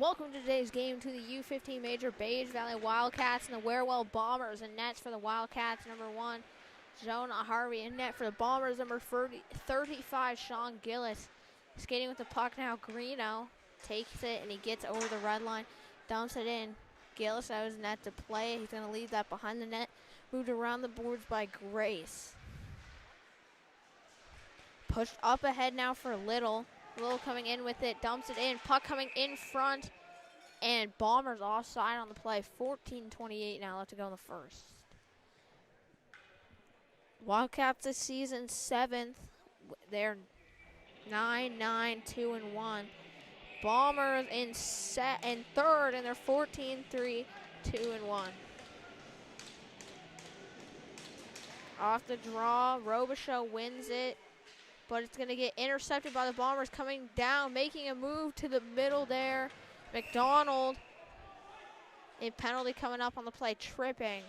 welcome to today's game to the U15 Major Bage Valley Wildcats and the WearWell Bombers. And nets for the Wildcats, number 1, Jonah Harvey. And net for the Bombers, number 35, Sean Gillis. Skating with the puck now, Greeno takes it and he gets over the red line, dumps it in. Gillis out his net to play. He's going to leave that behind the net. Moved around the boards by Grace. Pushed up ahead now for Little. Little coming in with it, dumps it in. Puck coming in front. And Bombers offside on the play. 14:28 now left to go in the first. Wildcats this season 7th. They're 9-9-2-1. Bombers in third, and they're 14-3-2-1. Off the draw, Robichaud wins it, but it's going to get intercepted by the Bombers coming down, making a move to the middle there. McDonald, a penalty coming up on the play, tripping.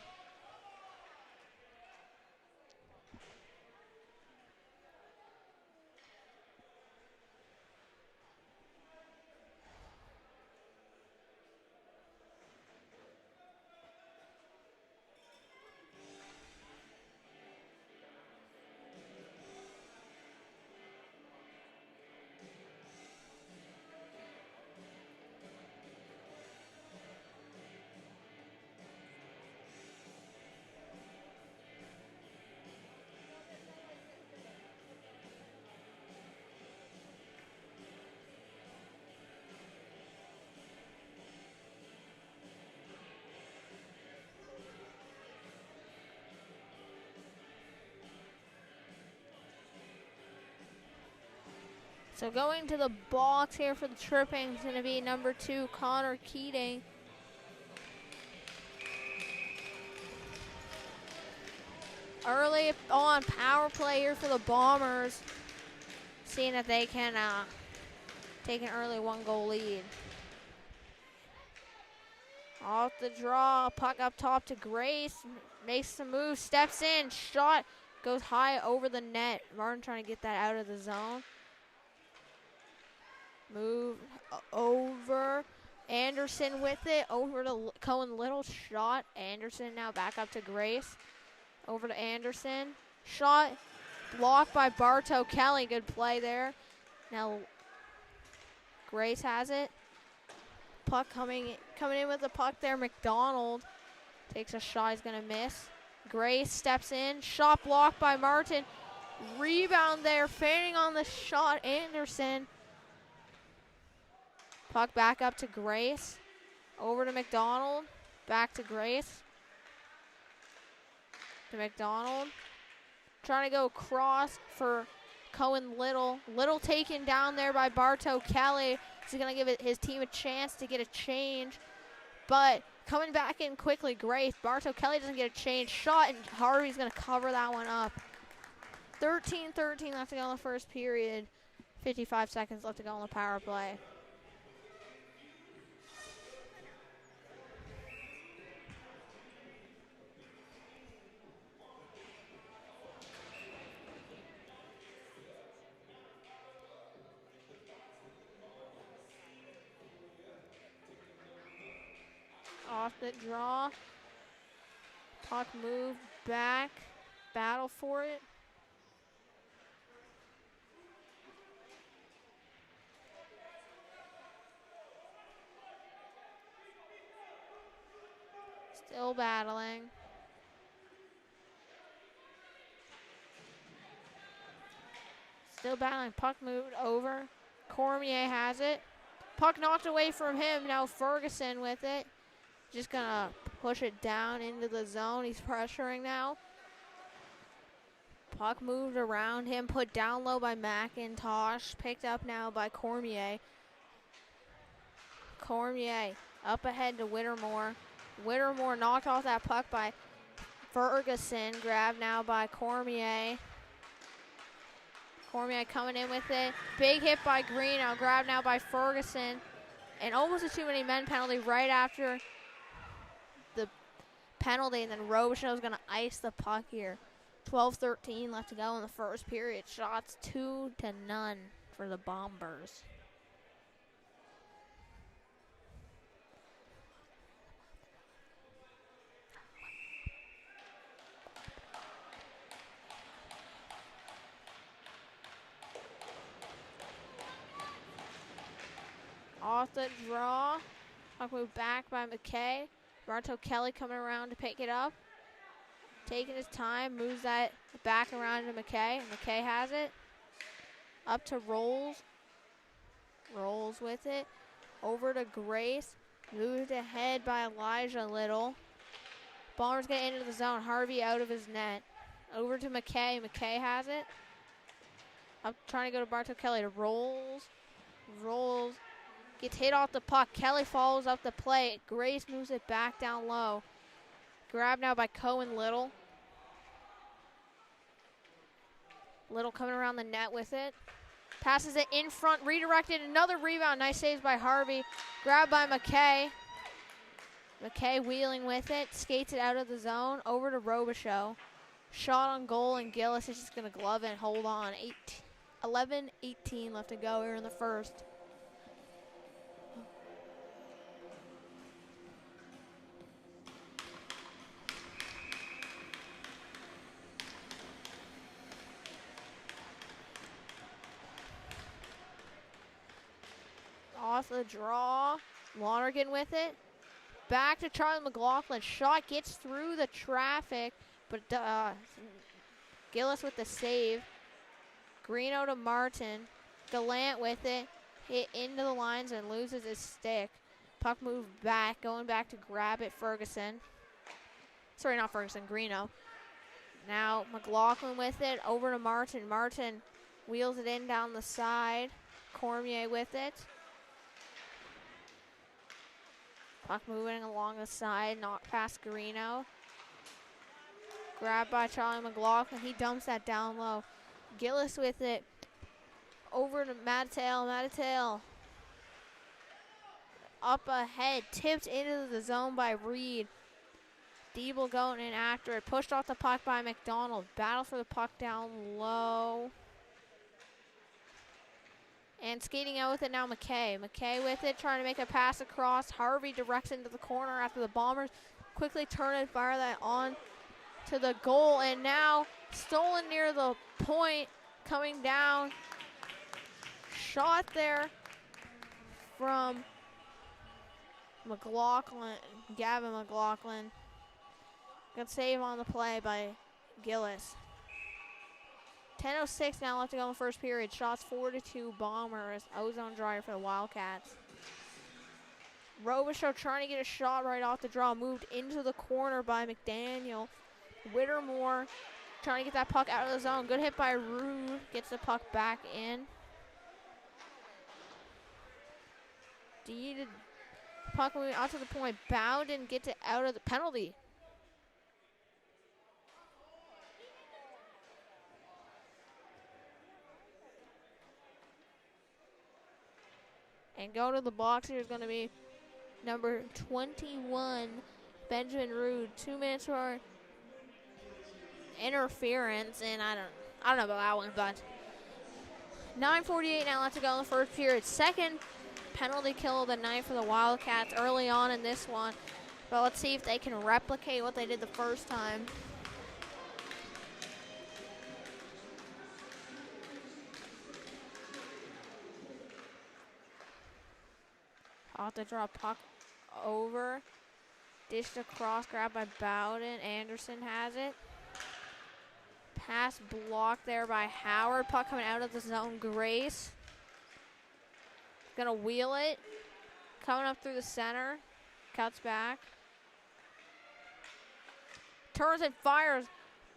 So going to the box here for the tripping is going to be number 2, Connor Keating. Early on power play here for the Bombers, seeing that they can take an early 1-goal lead. Off the draw, puck up top to Grace, makes some moves, steps in, shot, goes high over the net. Martin trying to get that out of the zone. Move over. Anderson with it. Over to Cohen Little. Shot. Anderson now back up to Grace. Over to Anderson. Shot. Blocked by Bartow Kelly. Good play there. Now Grace has it. Puck coming in with the puck there. McDonald takes a shot. He's going to miss. Grace steps in. Shot blocked by Martin. Rebound there. Fanning on the shot. Anderson. Puck back up to Grace. Over to McDonald. Back to Grace. To McDonald. Trying to go across for Cohen Little. Little taken down there by Bartow Kelly. He's going to give his team a chance to get a change. But coming back in quickly, Grace. Bartow Kelly doesn't get a change. Shot, and Harvey's going to cover that one up. 13-13 left to go in the first period. 55 seconds left to go on the power play. Off the draw. Puck move back. Battle for it. Still battling. Still battling. Puck moved over. Cormier has it. Puck knocked away from him. Now Ferguson with it. Just going to push it down into the zone. He's pressuring now. Puck moved around him, put down low by McIntosh. Picked up now by Cormier. Cormier up ahead to Whittemore. Whittemore knocked off that puck by Ferguson. Grabbed now by Cormier. Cormier coming in with it. Big hit by Greeno. Grabbed now by Ferguson. And almost a too many men penalty right after the penalty, and then Robichaud is going to ice the puck here. 12-13 left to go in the first period. Shots 2-0 for the Bombers. Off the draw. Puck moved back by McKay. Bartow Kelly coming around to pick it up. Taking his time, moves that back around to McKay. McKay has it. Up to Rolls. Rolls with it. Over to Grace. Moved ahead by Elijah Little. Bombers get into the zone. Harvey out of his net. Over to McKay. McKay has it. Up trying to go to Bartow Kelly to Rolls. Rolls. Gets hit off the puck. Kelly follows up the play. Grace moves it back down low. Grabbed now by Cohen Little. Little coming around the net with it. Passes it in front, redirected, another rebound. Nice saves by Harvey. Grabbed by McKay. McKay wheeling with it, skates it out of the zone, over to Robichaux. Shot on goal, and Gillis is just going to glove it and hold on. 11-18 left to go here in the first. Off the draw. Lonergan with it. Back to Charlie McLaughlin. Shot gets through the traffic, but Gillis with the save. Greeno to Martin. Gallant with it. Hit into the lines and loses his stick. Puck moved back, going back to grab it, Ferguson. Sorry, not Ferguson, Greeno. Now McLaughlin with it. Over to Martin. Martin wheels it in down the side. Cormier with it. Puck moving along the side, knocked past Greeno. Grabbed by Charlie McLaughlin. He dumps that down low. Gillis with it. Over to Mattel. Mattel. Up ahead. Tipped into the zone by Reed. Diebel going in after it. Pushed off the puck by McDonald. Battle for the puck down low. And skating out with it now, McKay. McKay with it, trying to make a pass across. Harvey directs into the corner after the Bombers quickly turn and fire that on to the goal. And now stolen near the point, coming down. Shot there from McLaughlin, Gavin McLaughlin. Good save on the play by Gillis. 10:06 now left to go in the first period. Shots 4-2 Bombers. Ozone dryer for the Wildcats. Robichaux trying to get a shot right off the draw. Moved into the corner by McDaniel. Whittemore trying to get that puck out of the zone. Good hit by Rude. Gets the puck back in. Puck moving out to the point. Bowden gets it out of the penalty. And go to the box here is going to be number 21, Benjamin Rude. 2 minutes for interference, and I don't know about that one, but 9:48 now left to go in the first period. Second penalty kill of the night for the Wildcats early on in this one. But let's see if they can replicate what they did the first time. Off the draw, puck over. Dished across, grabbed by Bowden. Anderson has it. Pass blocked there by Howard. Puck coming out of the zone. Grace. Gonna wheel it. Coming up through the center. Cuts back. Turns and fires.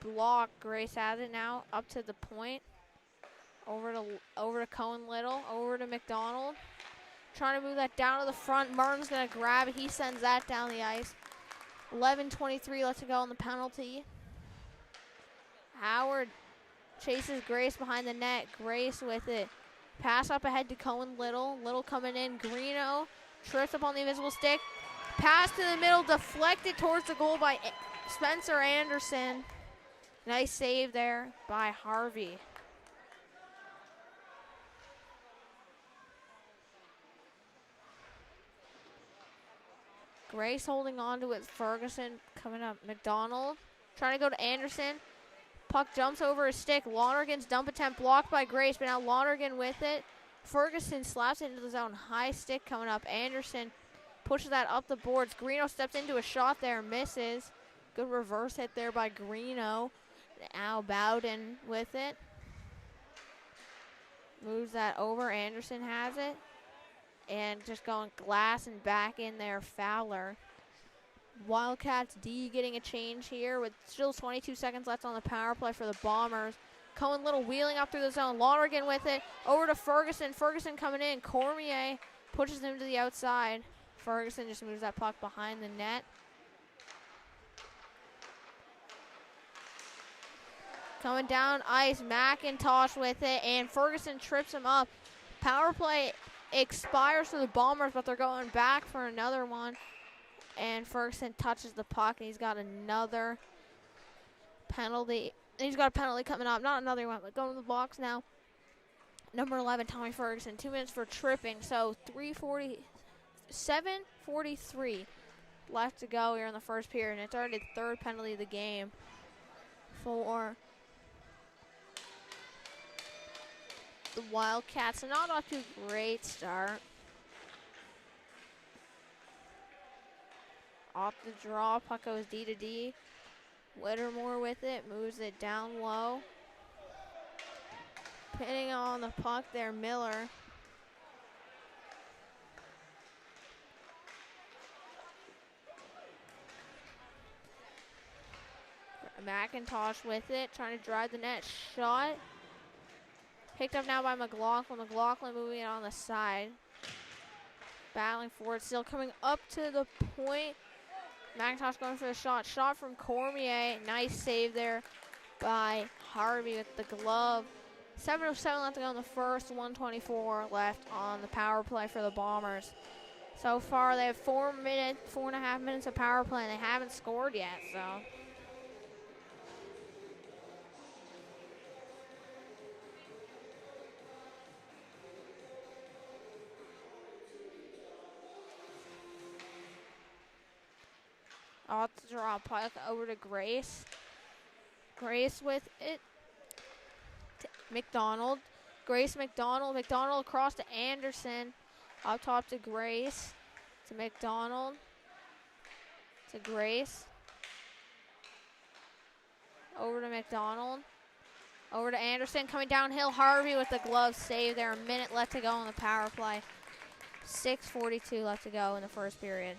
Blocked. Grace has it now. Up to the point. Over to Cohen Little. Over to McDonald. Trying to move that down to the front. Martin's going to grab it. He sends that down the ice. 11:23 left to go on the penalty. Howard chases Grace behind the net. Grace with it. Pass up ahead to Cohen Little. Little coming in. Greeno trips up on the invisible stick. Pass to the middle. Deflected towards the goal by Spencer Anderson. Nice save there by Harvey. Grace holding on to it. Ferguson coming up. McDonald trying to go to Anderson. Puck jumps over his stick. Lonergan's dump attempt blocked by Grace, but now Lonergan with it. Ferguson slaps it into the zone. High stick coming up. Anderson pushes that up the boards. Greeno steps into a shot there. Misses. Good reverse hit there by Greeno. Now Bowden with it. Moves that over. Anderson has it. And just going glass and back in there. Fowler. Wildcats D getting a change here with still 22 seconds left on the power play for the Bombers. Cohen Little wheeling up through the zone. Lonergan with it. Over to Ferguson. Ferguson coming in. Cormier pushes him to the outside. Ferguson just moves that puck behind the net. Coming down ice. McIntosh with it. And Ferguson trips him up. Power play expires for the Bombers, but they're going back for another one. And Ferguson touches the puck, and he's got another penalty. He's got a penalty coming up. Not another one, but going to the box now. Number 11, Tommy Ferguson. 2 minutes for tripping. So 7:43 left to go here in the first period. And it's already the third penalty of the game for the Wildcats. So not off to a great start. Off the draw, puck goes D to D. Whittemore with it, moves it down low. Pinning on the puck there, Miller. McIntosh with it, trying to drive the net. Shot. Picked up now by McLaughlin. McLaughlin moving it on the side. Battling for it, still coming up to the point. McIntosh going for the shot. Shot from Cormier. Nice save there by Harvey with the glove. 7:07 left to go in the first. 1:24 left on the power play for the Bombers. So far, they have 4.5 minutes of power play, and they haven't scored yet. So. Off the draw, puck over to Grace. Grace with it. McDonald. Grace McDonald. McDonald across to Anderson. Up top to Grace. To McDonald. To Grace. Over to McDonald. Over to Anderson. Coming downhill. Harvey with the glove save there. A minute left to go in the power play. 6:42 left to go in the first period.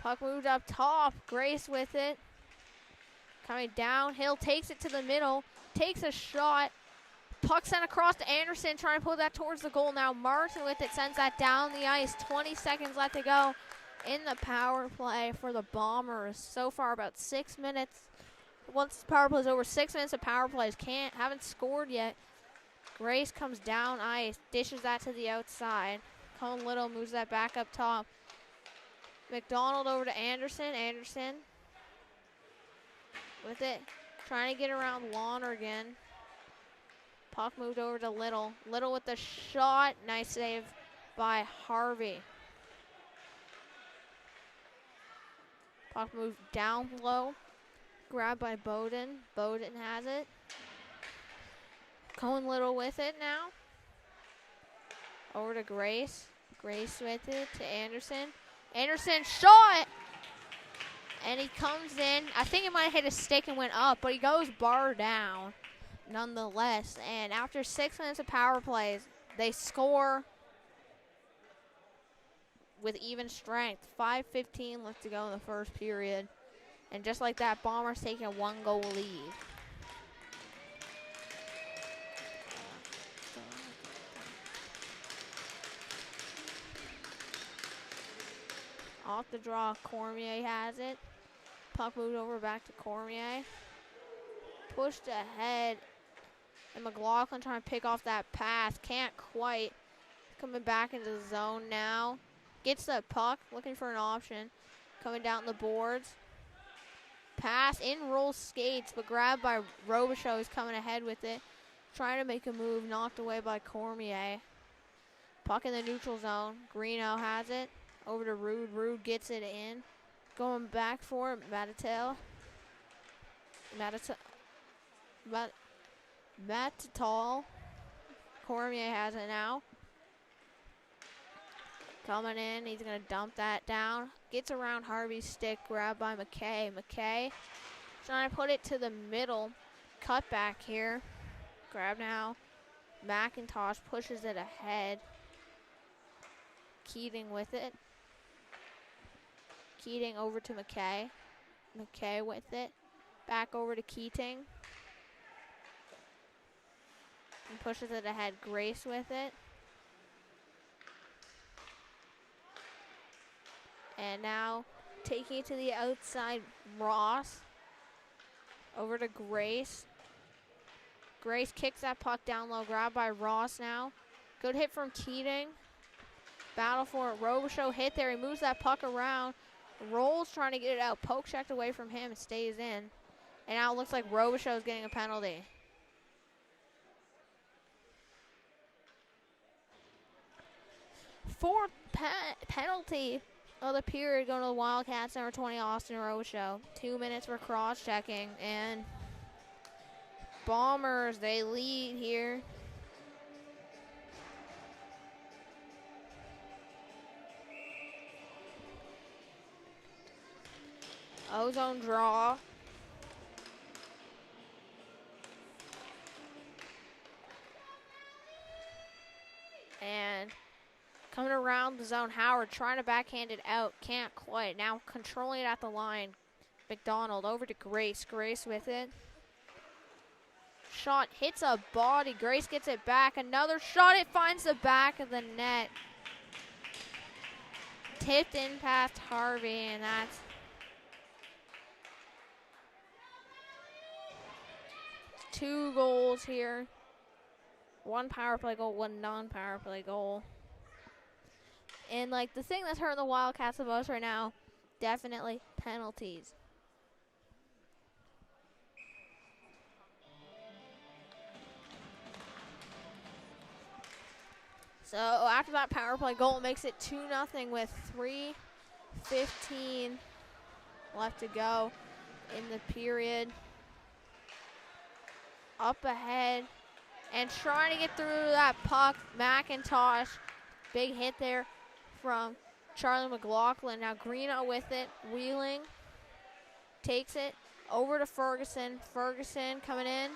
Puck moved up top. Grace with it. Coming downhill. Takes it to the middle. Takes a shot. Puck sent across to Anderson. Trying to pull that towards the goal. Now Martin with it. Sends that down the ice. 20 seconds left to go in the power play for the Bombers. So far about 6 minutes. Once the power play is over, 6 minutes of power plays. Haven't scored yet. Grace comes down ice. Dishes that to the outside. Colin Little moves that back up top. McDonald over to Anderson. Anderson with it. Trying to get around Lonergan. Puck moved over to Little. Little with the shot. Nice save by Harvey. Puck moved down low. Grabbed by Bowden. Bowden has it. Cohen Little with it now. Over to Grace. Grace with it to Anderson. Anderson shot, and he comes in. I think it might have hit a stick and went up, but he goes bar down nonetheless. And after 6 minutes of power plays, they score with even strength. 5:15 left to go in the first period. And just like that, Bombers taking a 1-goal lead. Off the draw, Cormier has it. Puck moved over back to Cormier. Pushed ahead. And McLaughlin trying to pick off that pass. Can't quite. Coming back into the zone now. Gets the puck, looking for an option. Coming down the boards. Pass, in roll skates, but grabbed by Robichaud, who's coming ahead with it. Trying to make a move, knocked away by Cormier. Puck in the neutral zone. Greeno has it. Over to Rude. Rude gets it in. Going back for it, Matatal. Cormier has it now. Coming in, he's going to dump that down. Gets around Harvey's stick, grabbed by McKay. McKay trying to put it to the middle. Cut back here. Grab now. McIntosh pushes it ahead. Keating with it. Keating over to McKay. McKay with it. Back over to Keating. And pushes it ahead. Grace with it. And now taking it to the outside, Ross. Over to Grace. Grace kicks that puck down low, grabbed by Ross now. Good hit from Keating. Battle for it. Robichaud hit there. He moves that puck around. Rolls trying to get it out. Poke checked away from him and stays in. And now it looks like Robichaud is getting a penalty. Fourth penalty of the period going to the Wildcats, number 20, Austin Robichaud. 2 minutes for cross-checking. And Bombers, they lead here. Ozone draw. And coming around the zone, Howard trying to backhand it out. Can't quite. Now controlling it at the line. McDonald over to Grace. Grace with it. Shot hits a body. Grace gets it back. Another shot. It finds the back of the net. Tipped in past Harvey, and that's 2 goals here. 1 power play goal, 1 non-power play goal. And like the thing that's hurting the Wildcats the most right now, definitely penalties. So after that power play goal, it makes it 2-0 with 3:15 left to go in the period. Up ahead and trying to get through that puck. McIntosh, big hit there from Charlie McLaughlin. Now Greeno with it, wheeling, takes it over to Ferguson. Ferguson coming in,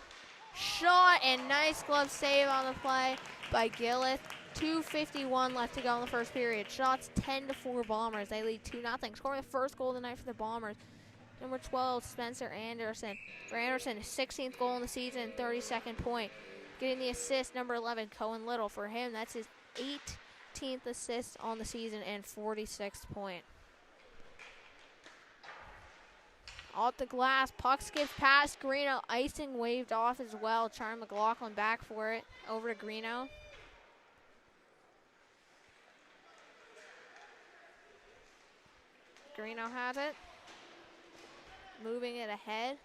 shot, and nice glove save on the play by Gillis. 2:51 left to go in the first period. Shots 10-4 Bombers. They lead 2-0. Scoring the first goal of the night for the Bombers. Number 12, Spencer Anderson. For Anderson, his 16th goal in the season, 32nd point. Getting the assist, number 11, Cohen Little. For him, that's his 18th assist on the season and 46th point. Off the glass, puck skips past Greeno. Icing waved off as well. Charlie McLaughlin back for it. Over to Greeno. Greeno has it. Moving it ahead.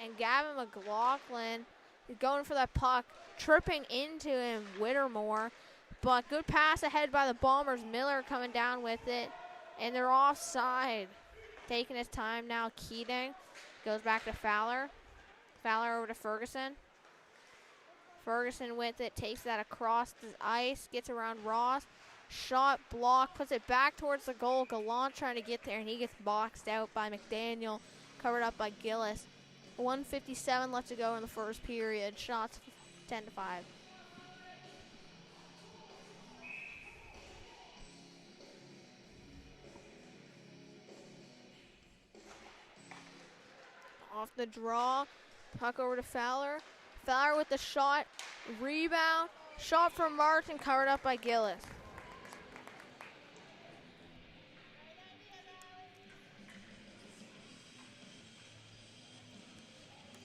And Gavin McLaughlin is going for that puck, tripping into him, Whittemore. But good pass ahead by the Bombers. Miller coming down with it. And they're offside. Taking his time now, Keating. Goes back to Fowler. Fowler over to Ferguson. Ferguson with it, takes that across the ice, gets around Ross. Shot, block, puts it back towards the goal. Gallant trying to get there, and he gets boxed out by McDaniel, covered up by Gillis. 1:57 left to go in the first period. Shots 10-5. Off the draw, puck over to Fowler. Fowler with the shot, rebound, shot from Martin, covered up by Gillis.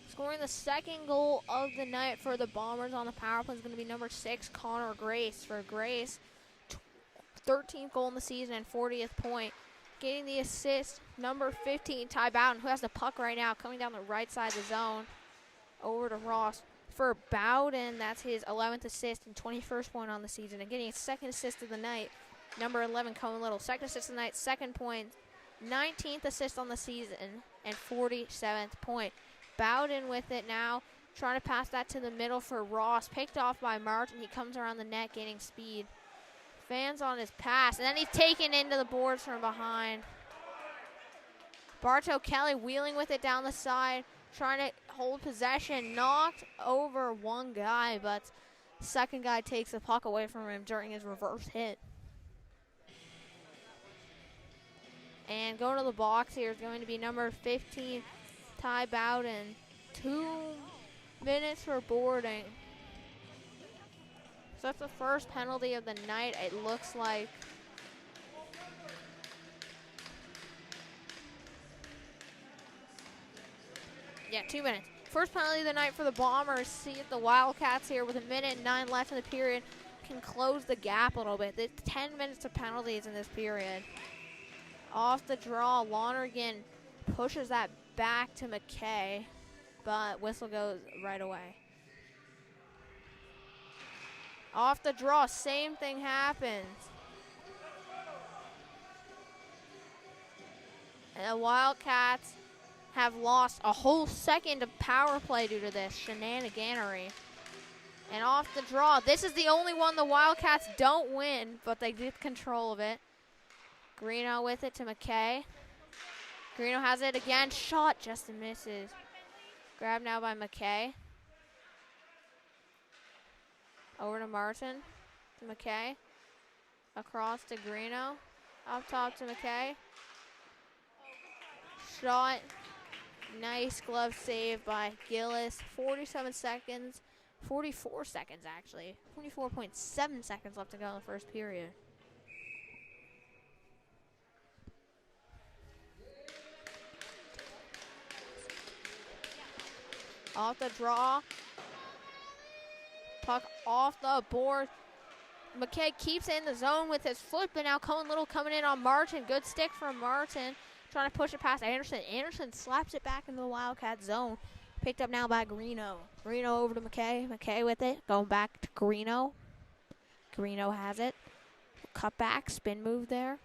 Scoring the second goal of the night for the Bombers on the power play is going to be number 6, Connor Grace. For Grace, 13th goal in the season and 40th point. Getting the assist, number 15, Ty Bowden, who has the puck right now, coming down the right side of the zone. Over to Ross. For Bowden, that's his 11th assist and 21st point on the season. And getting his second assist of the night, number 11, Cohen Little. Second assist of the night, second point, 19th assist on the season, and 47th point. Bowden with it now, trying to pass that to the middle for Ross. Picked off by Martin. He comes around the net, gaining speed. Fans on his pass, and then he's taken into the boards from behind. Bartow Kelly wheeling with it down the side, trying to hold possession. Knocked over one guy, but the second guy takes the puck away from him during his reverse hit. And going to the box here is going to be number 15, Ty Bowden. 2 minutes for boarding. So that's the first penalty of the night, it looks like. Yeah, 2 minutes. First penalty of the night for the Bombers. See if the Wildcats here with 1:09 left in the period can close the gap a little bit. There's 10 minutes of penalties in this period. Off the draw, Lonergan pushes that back to McKay, but whistle goes right away. Off the draw, same thing happens. And the Wildcats have lost a whole second of power play due to this shenaniganery. And off the draw, this is the only one the Wildcats don't win, but they get control of it. Greeno with it to McKay. Greeno has it again, shot just misses. Grabbed now by McKay. Over to Martin, to McKay. Across to Greeno. Up top to McKay. Shot. Nice glove save by Gillis. 47 seconds. 44 seconds, actually. 44.7 seconds left to go in the first period. Off the draw. Puck off the board. McKay keeps it in the zone with his foot, but now Cohen Little coming in on Martin. Good stick from Martin. Trying to push it past Anderson. Anderson slaps it back into the Wildcat zone. Picked up now by Greeno. Greeno over to McKay. McKay with it. Going back to Greeno. Greeno has it. Cut back. Spin move there.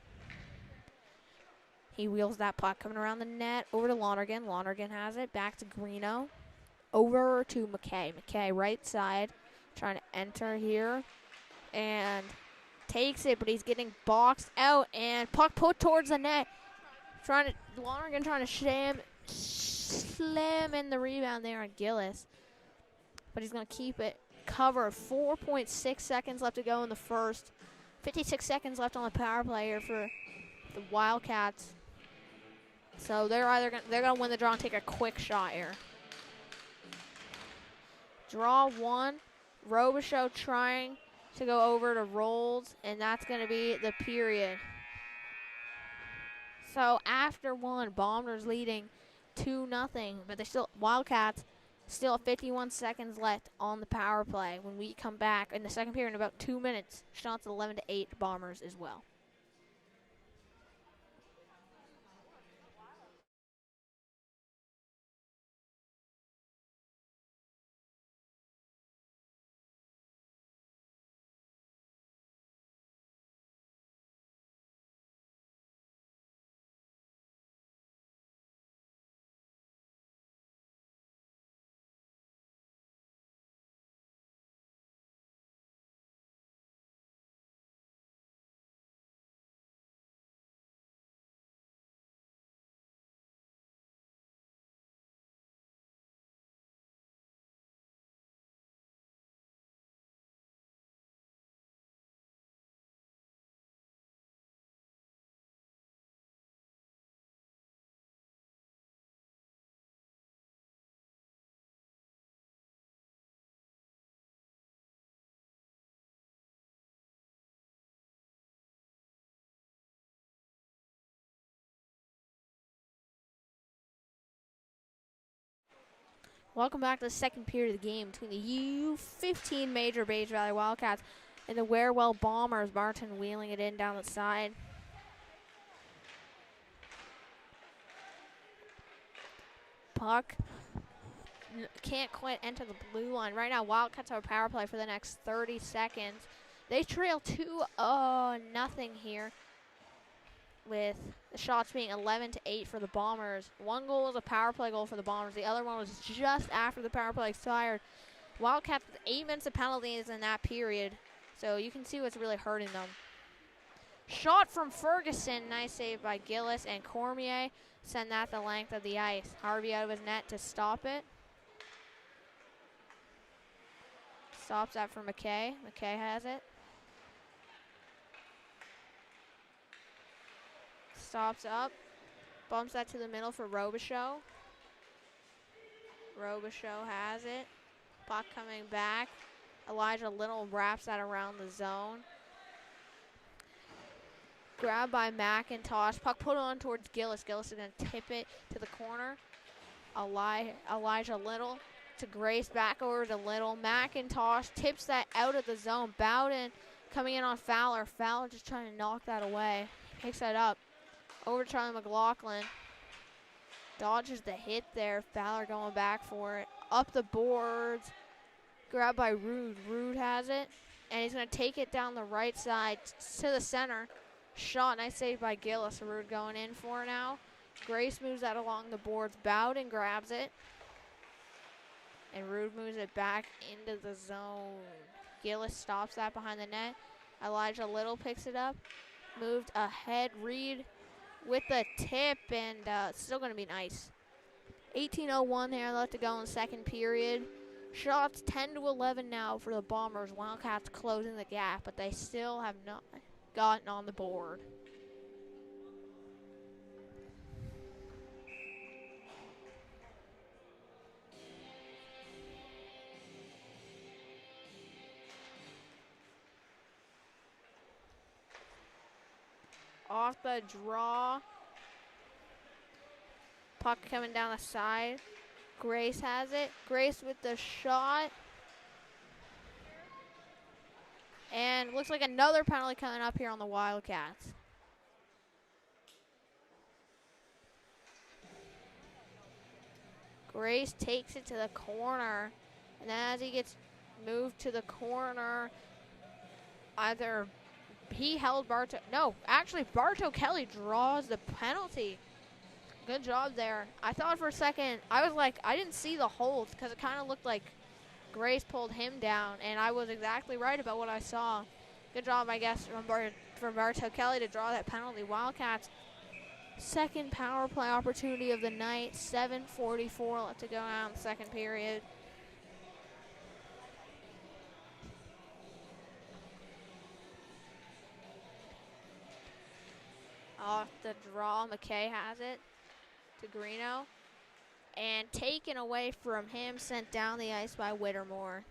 He wheels that puck coming around the net. Over to Lonergan. Lonergan has it. Back to Greeno. Over to McKay. McKay right side. Trying to enter here. And takes it, but he's getting boxed out. And puck put towards the net. Lonergan trying to slam in the rebound there on Gillis. But he's going to keep it covered. 4.6 seconds left to go in the first. 56 seconds left on the power play here for the Wildcats. So they're going to win the draw and take a quick shot here. Draw one. Robichaux trying to go over to Rolls, and that's going to be the period. So after one, Bombers leading 2-0, but they still Wildcats still have 51 seconds left on the power play. When we come back in the second period in about 2 minutes, shots 11-8 Bombers as well. Welcome back to the second period of the game between the U15 Major Bage Valley Wildcats and the WearWell Bombers. Martin wheeling it in down the side. Puck can't quite enter the blue line. Right now, Wildcats have a power play for the next 30 seconds. They trail 2-0 here, with the shots being 11-8 for the Bombers. One goal was a power play goal for the Bombers. The other one was just after the power play expired. Wildcats with 8 minutes of penalties in that period, so you can see what's really hurting them. Shot from Ferguson. Nice save by Gillis, and Cormier send that the length of the ice. Harvey out of his net to stop it. Stops that for McKay. McKay has it. Stops up. Bumps that to the middle for Robichaud. Robichaud has it. Puck coming back. Elijah Little wraps that around the zone. Grabbed by McIntosh. Puck put on towards Gillis. Gillis is going to tip it to the corner. Elijah Little to Grace. Back over to Little. McIntosh tips that out of the zone. Bowden coming in on Fowler. Fowler just trying to knock that away. Picks that up. Over to Charlie McLaughlin. Dodges the hit there. Fowler going back for it. Up the boards. Grabbed by Rude. Rude has it. And he's going to take it down the right side to the center. Shot. Nice save by Gillis. Rude going in for now. Grace moves that along the boards. Bowden grabs it. And Rude moves it back into the zone. Gillis stops that behind the net. Elijah Little picks it up. Moved ahead. Reed with the tip, and still going to be nice. 18:01 there left to go in the second period. Shots 10-11 now for the Bombers. Wildcats closing the gap, but they still have not gotten on the board. Off the draw. Puck coming down the side. Grace has it. Grace with the shot. And looks like another penalty coming up here on the Wildcats. Grace takes it to the corner. And then as he gets moved to the corner, either he held Bartow. No, actually, Bartow Kelly draws the penalty. Good job there. I thought for a second, I was like, I didn't see the hold because it kind of looked like Grace pulled him down, and I was exactly right about what I saw. Good job, I guess, from Bartow Kelly to draw that penalty. Wildcats, second power play opportunity of the night. 7:44 left to go out in the second period. Off the draw, McKay has it to Greeno. And taken away from him, sent down the ice by Whittemore.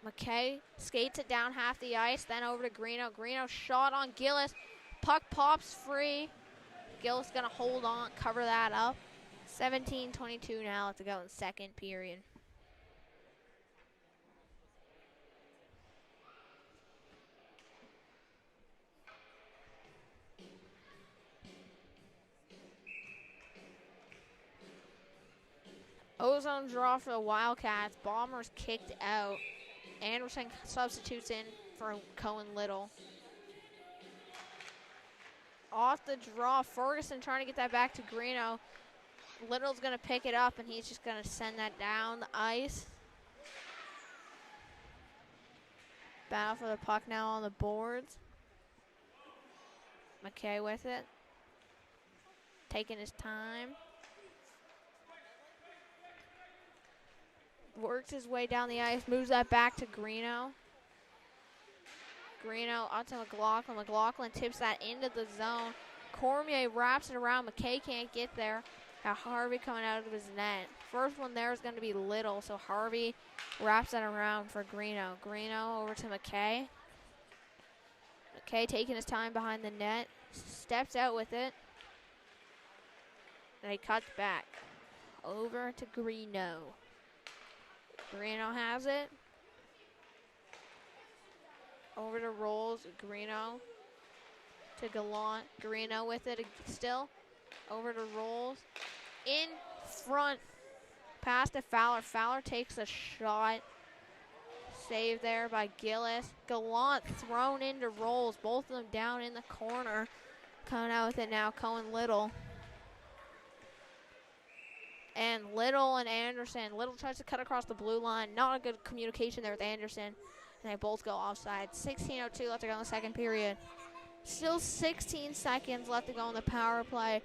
McKay skates it down half the ice, then over to Greeno. Greeno shot on Gillis. Puck pops free. Gillis gonna hold on, cover that up. 17:22 now left to go in the second period. Ozone draw for the Wildcats. Bombers kicked out. Anderson substitutes in for Cohen Little. Off the draw, Ferguson trying to get that back to Greeno. Little's going to pick it up, and he's just going to send that down the ice. Battle for the puck now on the boards. McKay with it. Taking his time. Works his way down the ice, moves that back to Greeno. Greeno out to McLaughlin. McLaughlin tips that into the zone. Cormier wraps it around. McKay can't get there. Got Harvey coming out of his net. First one there is going to be Little, so Harvey wraps that around for Greeno. Greeno over to McKay. Okay, taking his time behind the net. Steps out with it. And he cuts back. Over to Greeno. Greeno has it. Over to Rolls. Greeno to Gallant. Greeno with it still. Over to Rolls. In front. Pass to Fowler. Fowler takes a shot. Save there by Gillis. Gallant thrown into Rolls. Both of them down in the corner. Coming out with it now, Cohen Little. And Little and Anderson. Little tries to cut across the blue line. Not a good communication there with Anderson. And they both go offside. 16:02 left to go in the second period. Still 16 seconds left to go in the power play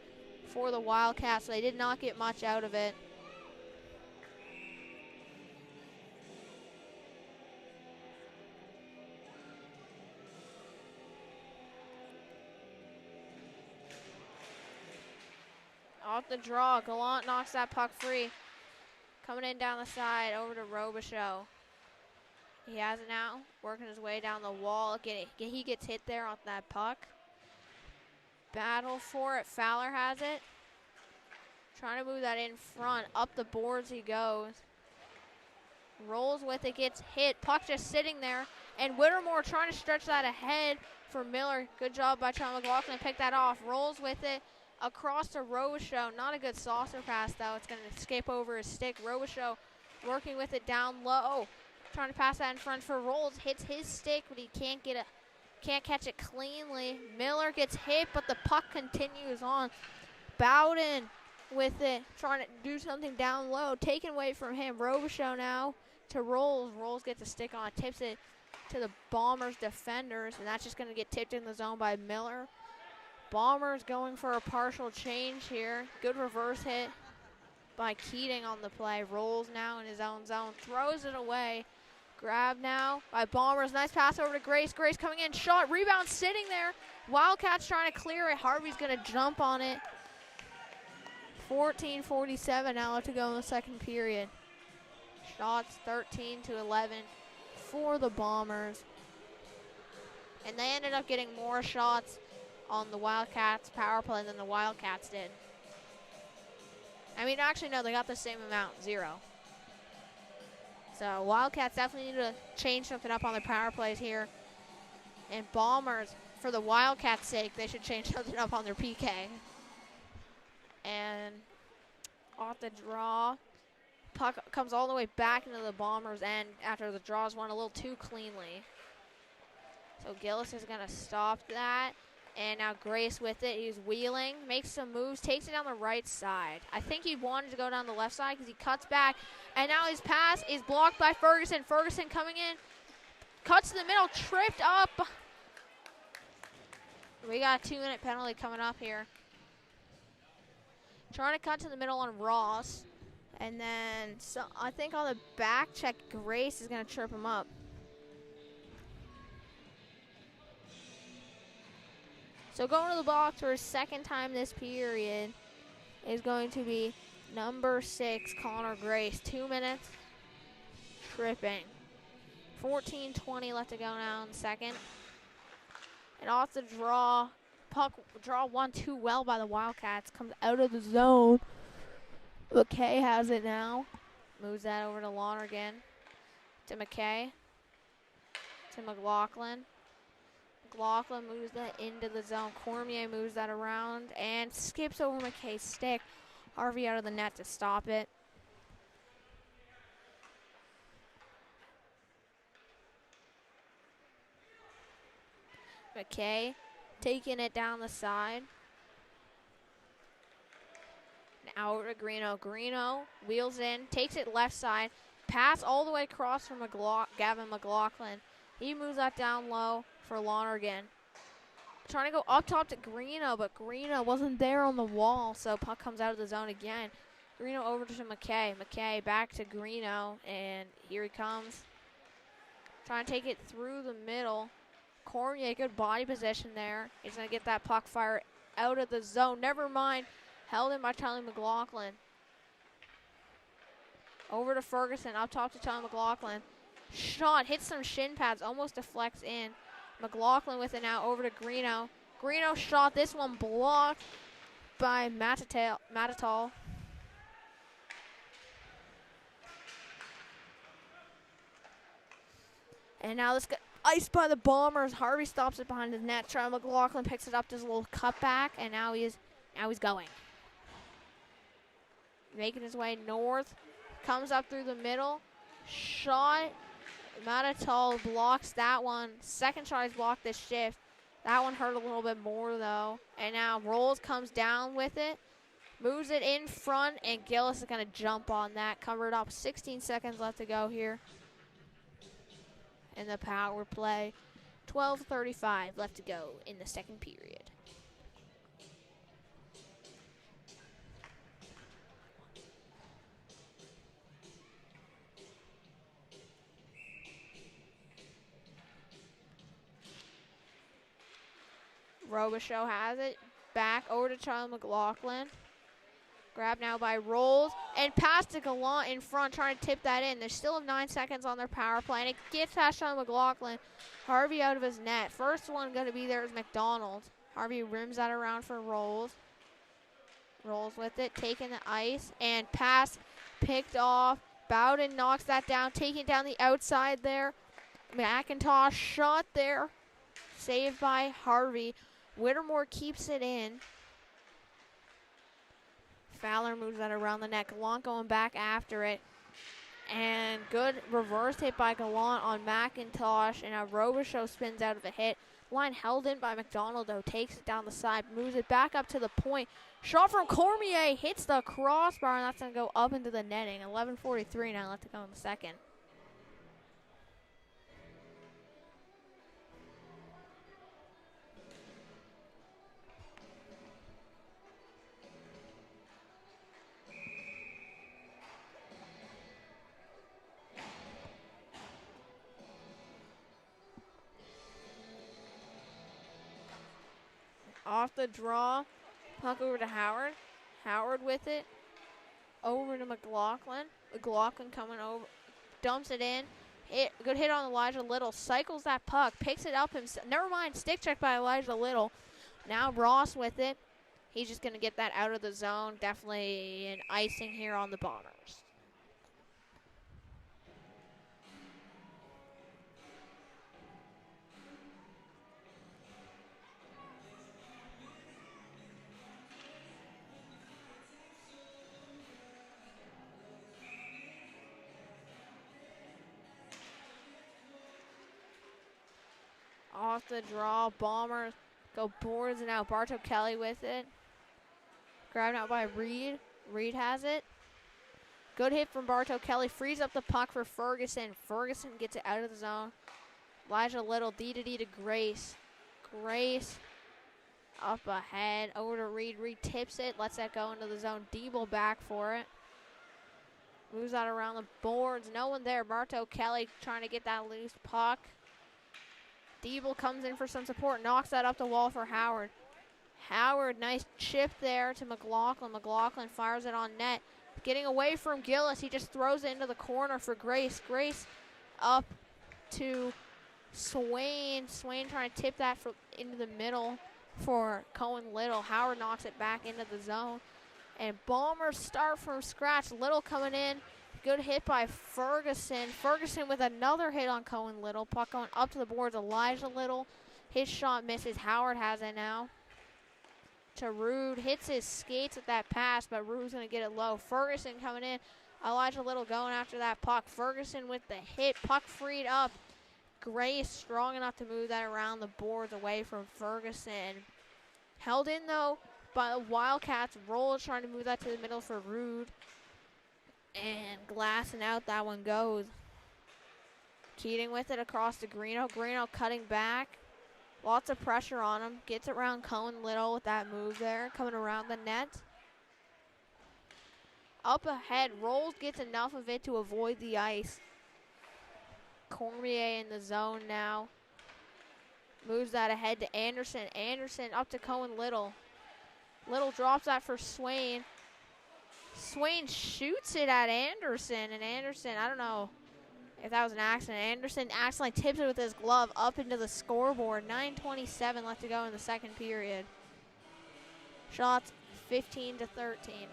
for the Wildcats. So they did not get much out of it. Off the draw, Gallant knocks that puck free. Coming in down the side, over to Robichaux. He has it now, working his way down the wall. He gets hit there on that puck. Battle for it, Fowler has it. Trying to move that in front, up the boards he goes. Rolls with it, gets hit, puck just sitting there. And Whittemore trying to stretch that ahead for Miller. Good job by Charlie McLaughlin to pick that off. Rolls with it. Across to Robichaux. Not a good saucer pass, though. It's going to escape over his stick. Robichaux working with it down low. Trying to pass that in front for Rolls. Hits his stick, but he can't catch it cleanly. Miller gets hit, but the puck continues on. Bowden with it. Trying to do something down low. Taken away from him. Robichaux now to Rolls. Rolls gets a stick on. Tips it to the Bombers defenders, and that's just going to get tipped in the zone by Miller. Bombers going for a partial change here. Good reverse hit by Keating on the play. Rolls now in his own zone. Throws it away. Grab now by Bombers. Nice pass over to Grace. Grace coming in. Shot. Rebound sitting there. Wildcats trying to clear it. Harvey's going to jump on it. 14:47 now left to go in the second period. Shots 13-11 for the Bombers. And they ended up getting more shots on the Wildcats power play than the Wildcats did. I mean, actually, no, they got the same amount, 0. So Wildcats definitely need to change something up on their power plays here. And Bombers, for the Wildcats' sake, they should change something up on their PK. And off the draw, puck comes all the way back into the Bombers' end after the draws won a little too cleanly. So Gillis is going to stop that. And now Grace with it. He's wheeling, makes some moves, takes it down the right side. I think he wanted to go down the left side because he cuts back. And now his pass is blocked by Ferguson. Ferguson coming in, cuts to the middle, tripped up. We got a 2-minute penalty coming up here. Trying to cut to the middle on Ross. And then I think on the back check, Grace is going to trip him up. So going to the box for his second time this period is going to be number 6, Connor Grace. 2 minutes, tripping. 14:20 left to go now in the second. And off the draw, puck draw won too well by the Wildcats. Comes out of the zone. McKay has it now. Moves that over to Lonergan. To McKay. To McLaughlin. McLaughlin moves that into the zone. Cormier moves that around and skips over McKay's stick. Harvey out of the net to stop it. McKay taking it down the side. Now over to Greeno. Greeno wheels in, takes it left side. Pass all the way across from Gavin McLaughlin. He moves that down low for Lonergan. Trying to go up top to Greeno, but Greeno wasn't there on the wall, so puck comes out of the zone again. Greeno over to McKay. McKay back to Greeno, and here he comes. Trying to take it through the middle. Cormier, good body position there. He's going to get that puck fire out of the zone. Never mind. Held in by Charlie McLaughlin. Over to Ferguson, up top to Charlie McLaughlin. Shot, hits some shin pads, almost deflects in. McLaughlin with it now over to Greeno. Greeno shot, this one blocked by Matatal. And now this got iced by the Bombers. Harvey stops it behind the net. Charlie McLaughlin picks it up, does a little cutback, and now he's going. Making his way north. Comes up through the middle. Shot. Matatal blocks that one. Second shot he's blocked this shift. That one hurt a little bit more, though. And now Rolls comes down with it. Moves it in front, and Gillis is going to jump on that. Covered up. 16 seconds left to go here in the power play. 12:35 left to go in the second period. Robichaux has it. Back over to Charlie McLaughlin. Grabbed now by Rolls. And pass to Gallant in front, trying to tip that in. They still have 9 seconds on their power play. And it gets past Charlie McLaughlin. Harvey out of his net. First one going to be there is McDonald. Harvey rims that around for Rolls. Rolls with it, taking the ice. And pass picked off. Bowden knocks that down, taking down the outside there. McIntosh shot there. Saved by Harvey. Whittemore keeps it in. Fowler moves that around the net. Gallant going back after it. And good reverse hit by Gallant on McIntosh. And now Robichaux spins out of a hit. Line held in by McDonald, though. Takes it down the side. Moves it back up to the point. Shot from Cormier. Hits the crossbar. And that's going to go up into the netting. 11:43 now left to go in the second. Off the draw, puck over to Howard. Howard with it, over to McLaughlin. McLaughlin coming over, dumps it in. Good hit on Elijah Little, cycles that puck, picks it up himself. Never mind, stick check by Elijah Little. Now Ross with it. He's just going to get that out of the zone. Definitely an icing here on the Bombers. Off the draw, Bombers go boards and out. Bartow Kelly with it. Grabbed out by Reed. Reed has it. Good hit from Bartow Kelly. Frees up the puck for Ferguson. Ferguson gets it out of the zone. Elijah Little, D to Grace. Grace up ahead. Over to Reed. Reed tips it. Lets that go into the zone. Diebel back for it. Moves that around the boards. No one there. Bartow Kelly trying to get that loose puck. Diebel comes in for some support, knocks that up the wall for Howard. Howard, nice chip there to McLaughlin. McLaughlin fires it on net. Getting away from Gillis, he just throws it into the corner for Grace. Grace up to Swain. Swain trying to tip that into the middle for Cohen Little. Howard knocks it back into the zone. And Bombers start from scratch. Little coming in. Good hit by Ferguson. Ferguson with another hit on Cohen Little. Puck going up to the boards. Elijah Little. His shot misses. Howard has it now. To Rude. Hits his skates at that pass, but Rude's going to get it low. Ferguson coming in. Elijah Little going after that puck. Ferguson with the hit. Puck freed up. Grace strong enough to move that around the boards away from Ferguson. Held in, though, by the Wildcats. Roll trying to move that to the middle for Rude. And glassing out, that one goes. Keating with it across to Greeno. Greeno cutting back. Lots of pressure on him. Gets it around Cohen Little with that move there. Coming around the net. Up ahead. Rolls gets enough of it to avoid the ice. Cormier in the zone now. Moves that ahead to Anderson. Anderson up to Cohen Little. Little drops that for Swain. Swain shoots it at Anderson, and Anderson, I don't know if that was an accident. Anderson accidentally tips it with his glove up into the scoreboard. 9:27 left to go in the second period. Shots 15-13.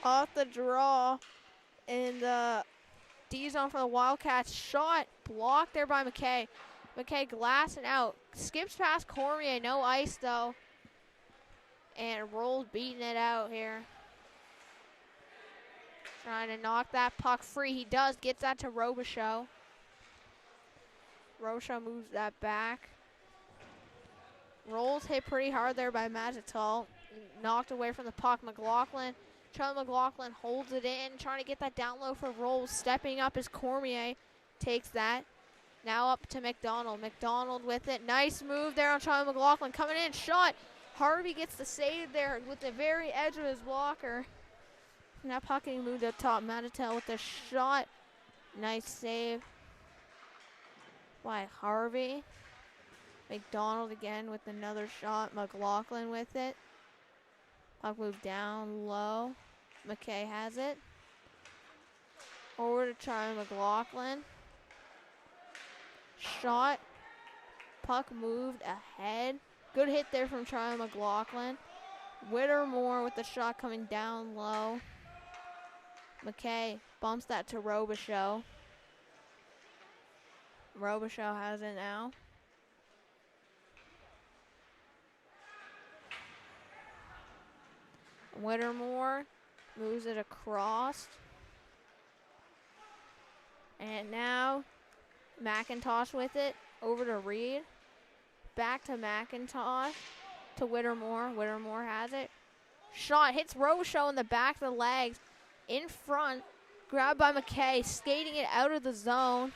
Off the draw in the D zone for the Wildcats. Shot blocked there by McKay. McKay glassing out. Skips past Cormier. No ice though. And Rolls beating it out here. Trying to knock that puck free. He does. Gets that to Robichaud. Robichaud moves that back. Rolls hit pretty hard there by Magital. Knocked away from the puck. Charlie McLaughlin holds it in. Trying to get that down low for Rolls. Stepping up is Cormier. Takes that. Now up to McDonald. McDonald with it. Nice move there on Charlie McLaughlin. Coming in. Shot. Harvey gets the save there with the very edge of his blocker. Now puck getting moved up top. Magitel with the shot. Nice save by Harvey. McDonald again with another shot. McLaughlin with it. Puck moved down low. McKay has it. Over to Charlie McLaughlin. Shot. Puck moved ahead. Good hit there from Charlie McLaughlin. Whittemore with the shot coming down low. McKay bumps that to Robichaud. Robichaud has it now. Whittemore moves it across. And now McIntosh with it. Over to Reed. Back to McIntosh. To Whittemore. Whittemore has it. Shot hits Robichaud in the back of the legs. In front. Grabbed by McKay. Skating it out of the zone.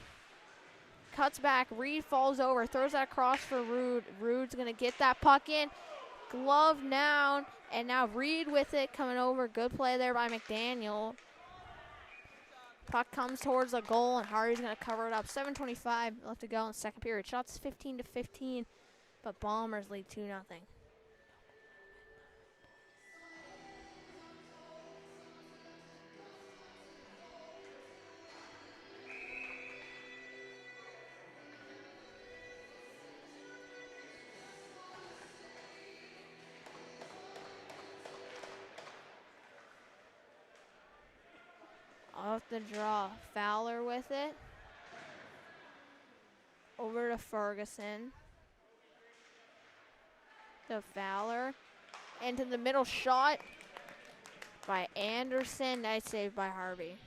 Cuts back. Reed falls over. Throws that across for Rude. Rude's going to get that puck in. Glove down. And now Reed with it coming over. Good play there by McDaniel. Puck comes towards the goal, and Hardy's going to cover it up. 7:25 left to go in the second period. Shots 15-15, but Bombers lead 2-0. Off the draw, Fowler with it. Over to Ferguson. To Fowler. Into the middle, shot by Anderson. Nice save by Harvey.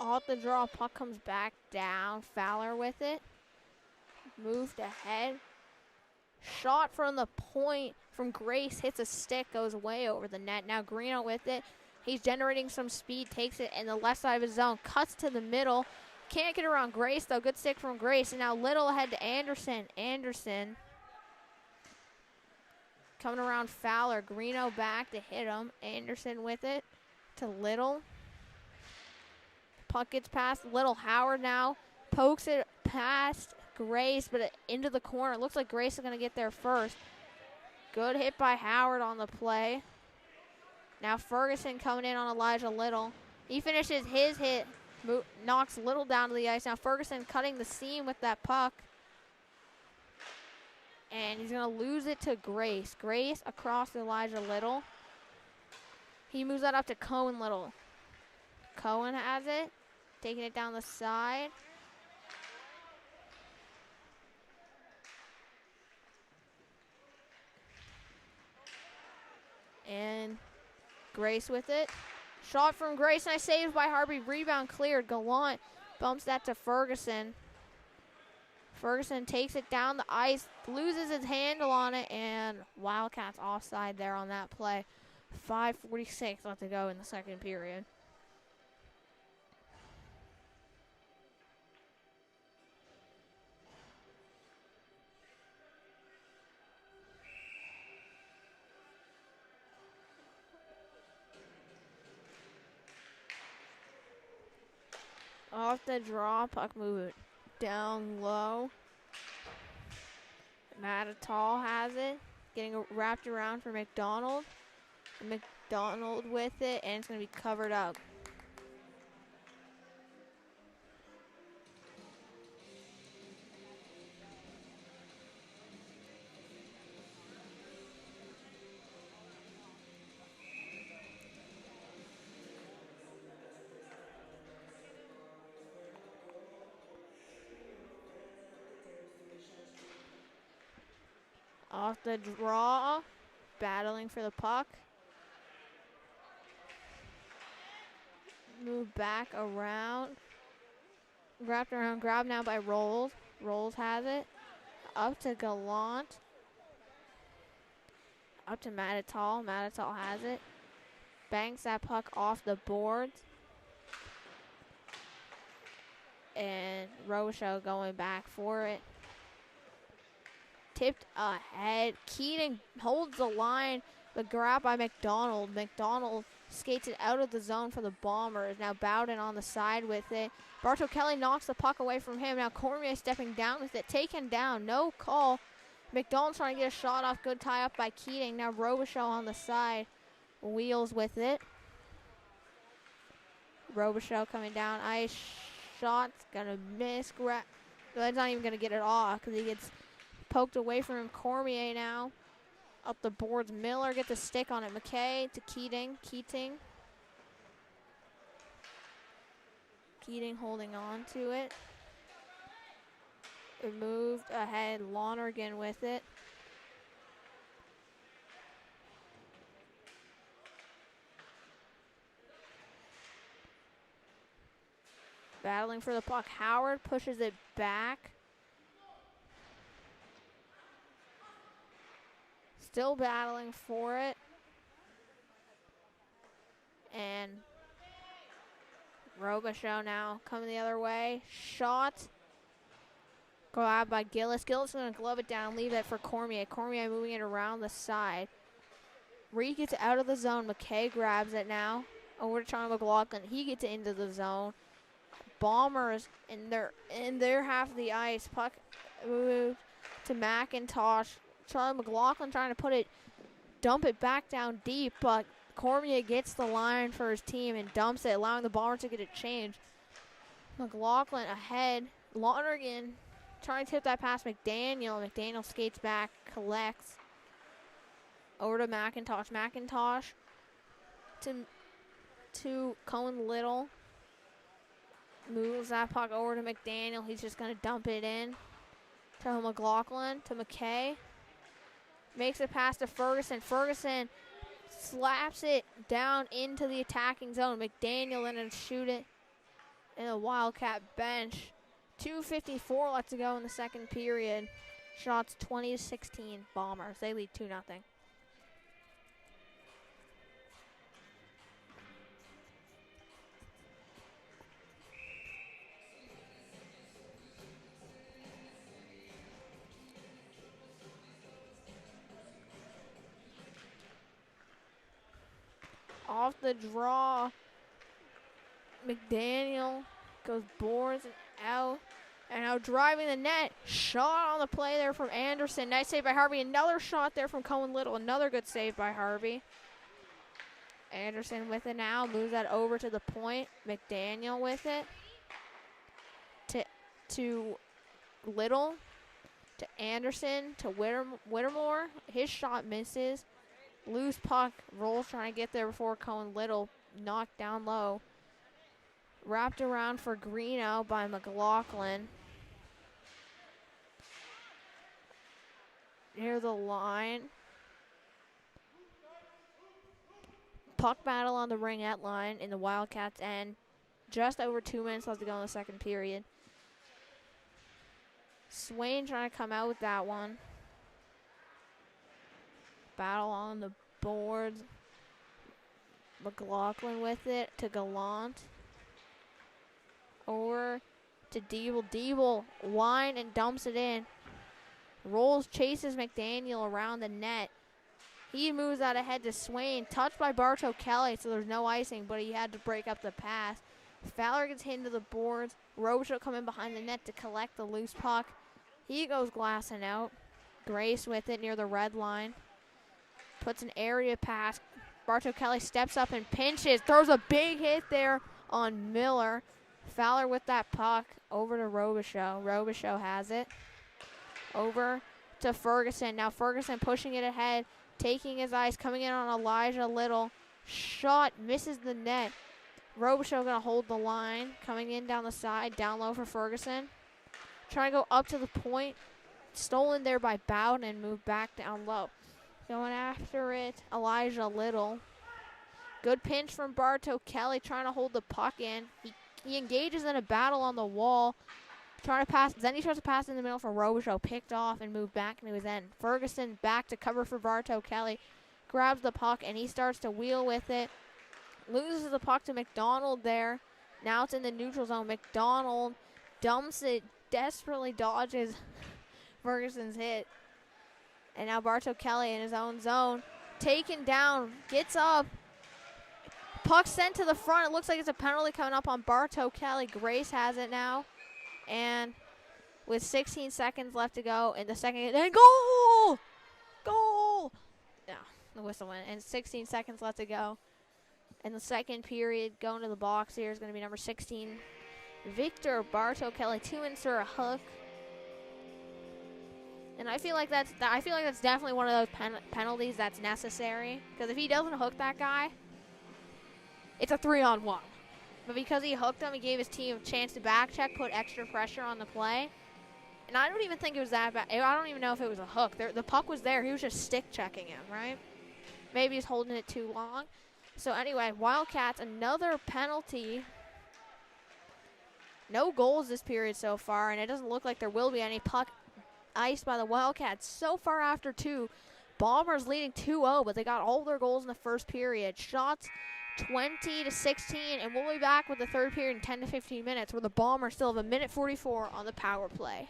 Off the draw, puck comes back down. Fowler with it. Moved ahead. Shot from the point from Grace. Hits a stick, goes way over the net. Now Greeno with it. He's generating some speed. Takes it in the left side of his zone. Cuts to the middle. Can't get around Grace, though. Good stick from Grace. And now Little ahead to Anderson. Anderson coming around Fowler. Greeno back to hit him. Anderson with it to Little. Puck gets past Little. Howard now pokes it past Grace, but into the corner. Looks like Grace is going to get there first. Good hit by Howard on the play. Now Ferguson coming in on Elijah Little. He finishes his hit, knocks Little down to the ice. Now Ferguson cutting the seam with that puck. And he's going to lose it to Grace. Grace across to Elijah Little. He moves that up to Cohen Little. Cohen has it. Taking it down the side. And Grace with it. Shot from Grace. Nice save by Harvey. Rebound cleared. Gallant bumps that to Ferguson. Ferguson takes it down the ice. Loses his handle on it. And Wildcats offside there on that play. 5:46 left to go in the second period. Off the draw, puck move it down low. Matatal has it, getting wrapped around for McDonald. McDonald with it, and it's going to be covered up. Off the draw, battling for the puck. Move back around. Wrapped around, grabbed now by Rolls. Rolls has it. Up to Gallant. Up to Matatal. Matatal has it. Banks that puck off the boards. And Robichaud going back for it. Tipped ahead. Keating holds the line, but grabbed by McDonald. McDonald skates it out of the zone for the Bombers. Now Bowden on the side with it. Bartow Kelly knocks the puck away from him. Now Cormier stepping down with it. Taken down. No call. McDonald's trying to get a shot off. Good tie up by Keating. Now Robichaud on the side. Wheels with it. Robichaud coming down. Ice shot's going to miss. That's not even going to get it off because he gets poked away from him. Cormier now. Up the boards. Miller gets a stick on it. McKay to Keating. Keating holding on to it. It moved ahead. Lonergan with it. Battling for the puck. Howard pushes it back. Still battling for it. And Robichaud now coming the other way. Shot. Grabbed by Gillis. Gillis is going to glove it down and leave it for Cormier. Cormier moving it around the side. Reed gets out of the zone. McKay grabs it now. Over to Charlie McLaughlin. He gets it into the zone. Bombers in their half of the ice. Puck moved to McIntosh. Charlie McLaughlin trying to dump it back down deep, but Cormier gets the line for his team and dumps it, allowing the Bombers to get it changed. McLaughlin ahead. Lonergan trying to tip that past McDaniel. McDaniel skates back, collects. Over to McIntosh. McIntosh to Cohen Little. Moves that puck over to McDaniel. He's just going to dump it in. To McLaughlin, to McKay. Makes it past to Ferguson. Ferguson slaps it down into the attacking zone. McDaniel then shoot it in the Wildcat bench. 2:54 left to go in the second period. Shots 20-16 Bombers. They lead 2-0. Off the draw, McDaniel goes boards and out. And now driving the net. Shot on the play there from Anderson. Nice save by Harvey. Another shot there from Cohen Little. Another good save by Harvey. Anderson with it now. Moves that over to the point. McDaniel with it. To Little. To Anderson. To Whittemore. His shot misses. Loose puck. Rolls trying to get there before Cohen Little. Knocked down low. Wrapped around for Greeno by McLaughlin. Near the line. Puck battle on the ringette line in the Wildcats end. Just over 2 minutes left to go in the second period. Swain trying to come out with that one. Battle on the boards. McLaughlin with it to Gallant. Over to Diebel. Diebel line and dumps it in. Rolls, chases McDaniel around the net. He moves that ahead to Swain. Touched by Bartow Kelly, so there's no icing, but he had to break up the pass. Fowler gets hit into the boards. Robichaux coming behind the net to collect the loose puck. He goes glassing out. Grace with it near the red line. Puts an area pass. Bartow Kelly steps up and pinches. Throws a big hit there on Miller. Fowler with that puck over to Robichaux. Robichaux has it. Over to Ferguson. Now Ferguson pushing it ahead. Taking his eyes. Coming in on Elijah Little. Shot misses the net. Robichaux going to hold the line. Coming in down the side. Down low for Ferguson. Trying to go up to the point. Stolen there by Bowden and moved back down low. Going after it, Elijah Little. Good pinch from Bartow Kelly trying to hold the puck in. He engages in a battle on the wall. Trying to pass. Then he tries to pass in the middle for Robichaux. Picked off and moved back into his end. Ferguson back to cover for Bartow Kelly. Grabs the puck and he starts to wheel with it. Loses the puck to McDonald there. Now it's in the neutral zone. McDonald dumps it. Desperately dodges Ferguson's hit. And now Bartow Kelly in his own zone. Taken down. Gets up. Puck sent to the front. It looks like it's a penalty coming up on Bartow Kelly. Grace has it now. And with 16 seconds left to go in the second. And goal! Goal! No, the whistle went. And 16 seconds left to go in the second period. Going to the box here is going to be number 16, Victor Bartow Kelly. 2 insert a hook. And I feel like that's definitely one of those penalties that's necessary. Because if he doesn't hook that guy, it's a 3-on-1. But because he hooked him, he gave his team a chance to back check, put extra pressure on the play. And I don't even think it was that bad. I don't even know if it was a hook. The puck was there. He was just stick checking him, right? Maybe he's holding it too long. So anyway, Wildcats, another penalty. No goals this period so far, and it doesn't look like there will be any. Puck iced by the Wildcats so far after 2. Bombers leading 2-0, but they got all their goals in the first period. Shots 20-16, and we'll be back with the third period in 10 to 15 minutes where the Bombers still have a minute 44 on the power play.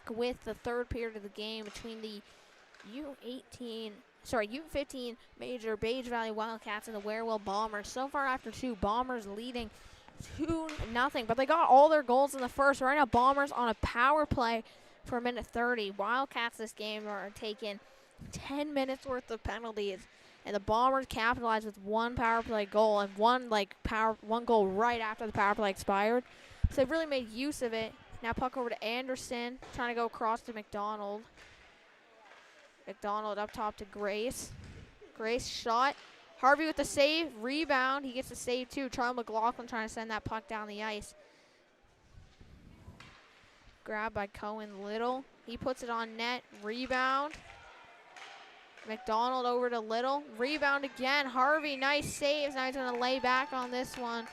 back with the third period of the game between the U15 major Bage Valley Wildcats and the WearWell Bombers. So far after two, Bombers leading 2-0, but they got all their goals in the first. Right now, Bombers on a power play for a minute 30. Wildcats this game are taking 10 minutes worth of penalties, and the Bombers capitalized with one power play goal and one goal right after the power play expired. So they've really made use of it. Now puck over to Anderson, trying to go across to McDonald. McDonald up top to Grace. Grace shot. Harvey with the save, rebound. He gets the save too. Charlie McLaughlin trying to send that puck down the ice. Grabbed by Cohen Little. He puts it on net, rebound. McDonald over to Little, rebound again. Harvey, nice saves. Now he's going to lay back on this one.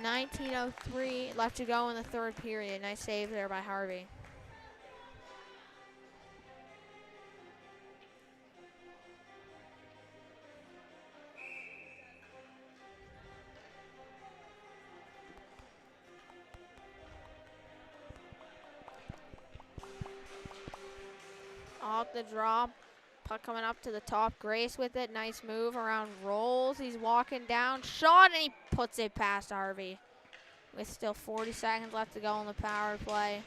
19:03 left to go in the third period. Nice save there by Harvey. Off the drop. Puck coming up to the top. Grace with it. Nice move around Rolls. He's walking down. Shot, and he puts it past Harvey. With still 40 seconds left to go in the power play.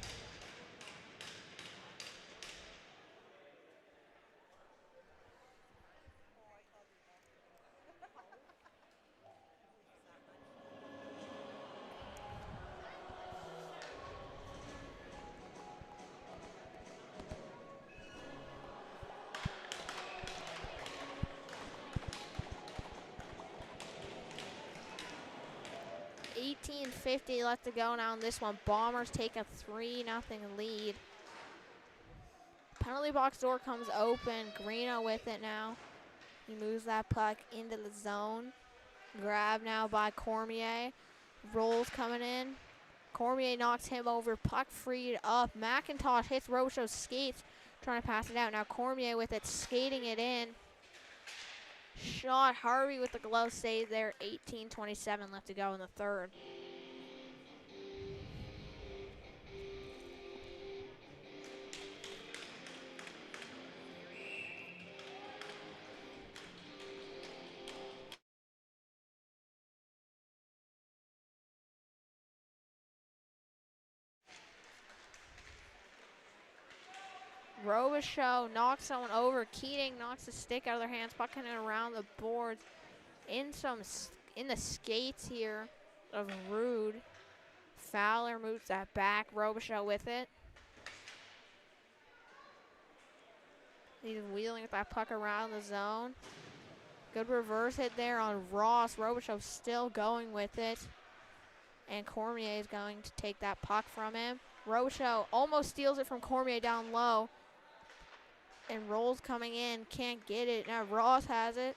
.50 left to go now in this one. Bombers take a 3-0 lead. Penalty box door comes open. Greeno with it now. He moves that puck into the zone. Grab now by Cormier. Rolls coming in. Cormier knocks him over. Puck freed up. McIntosh hits Rocho's skates. Trying to pass it out. Now Cormier with it. Skating it in. Shot. Harvey with the glove save there. 18:27 left to go in the third. Robichaux knocks someone over. Keating knocks the stick out of their hands. Puck coming around the boards. In the skates here of Rude. Fowler moves that back. Robichaux with it. He's wheeling with that puck around the zone. Good reverse hit there on Ross. Robichaux still going with it. And Cormier is going to take that puck from him. Robichaux almost steals it from Cormier down low. And Rolls coming in, can't get it. Now Ross has it.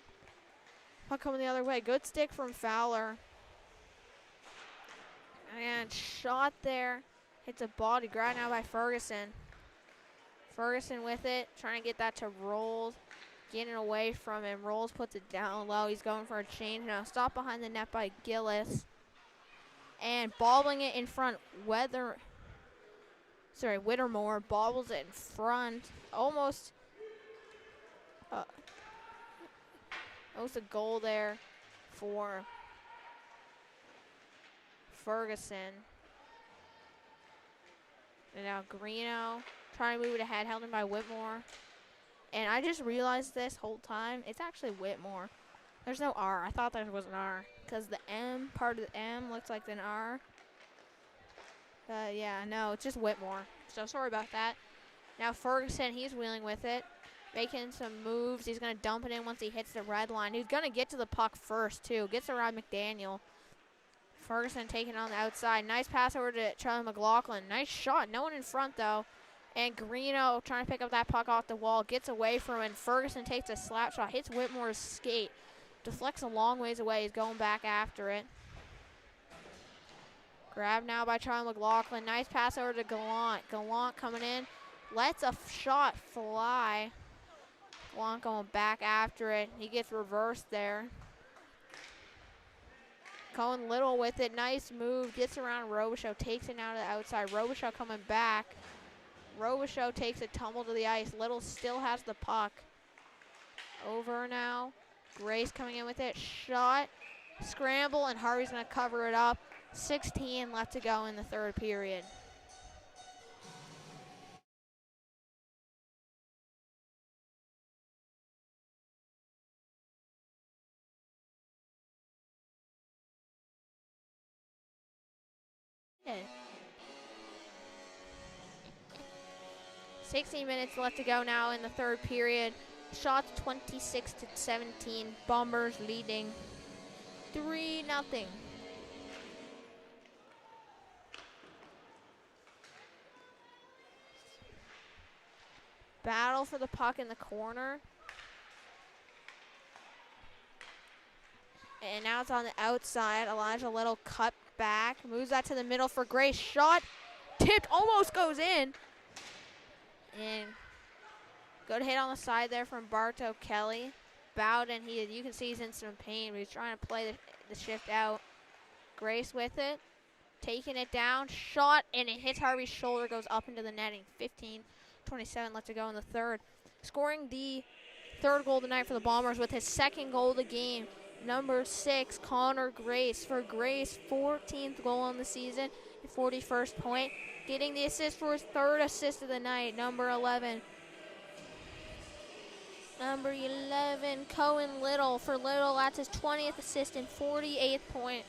Puck coming the other way. Good stick from Fowler. And shot there. Hits a body grab now by Ferguson. Ferguson with it, trying to get that to Rolls. Getting away from him. Rolls puts it down low. He's going for a change now. Stop behind the net by Gillis. And bobbling it in front. Whittemore bobbles it in front. Almost a goal there for Ferguson. And now Greeno trying to move it ahead, held in by Whitmore. And I just realized this whole time, it's actually Whitmore. There's no R. I thought there was an R because the M, part of the M looks like an R. Yeah, no, it's just Whitmore. So sorry about that. Now Ferguson, he's wheeling with it. Making some moves. He's going to dump it in once he hits the red line. He's going to get to the puck first, too. Gets around McDaniel. Ferguson taking it on the outside. Nice pass over to Charlie McLaughlin. Nice shot. No one in front, though. And Greeno trying to pick up that puck off the wall. Gets away from it. And Ferguson takes a slap shot. Hits Whitmore's skate. Deflects a long ways away. He's going back after it. Grabbed now by Charlie McLaughlin. Nice pass over to Gallant. Gallant coming in. Lets a shot fly. Gallant going back after it. He gets reversed there. Cohen Little with it. Nice move. Gets around Robichaux. Takes it out to the outside. Robichaux coming back. Robichaux takes a tumble to the ice. Little still has the puck. Over now. Grace coming in with it. Shot. Scramble, and Harvey's going to cover it up. 16 left to go in the third period. Yeah. 16 minutes left to go now in the third period. Shots 26-17. Bombers leading 3-0. Battle for the puck in the corner. And now it's on the outside. Elijah Little cut back. Moves that to the middle for Grace. Shot. Tipped. Almost goes in. And good hit on the side there from Bartow Kelly. Bowden, you can see he's in some pain, but he's trying to play the shift out. Grace with it. Taking it down. Shot. And it hits Harvey's shoulder. Goes up into the netting. 15-27 left to go in the third. Scoring the third goal tonight for the Bombers with his second goal of the game. Number 6, Connor Grace. For Grace, 14th goal on the season, 41st point. Getting the assist for his third assist of the night, number 11. Number 11, Cohen Little. For Little, that's his 20th assist and 48th point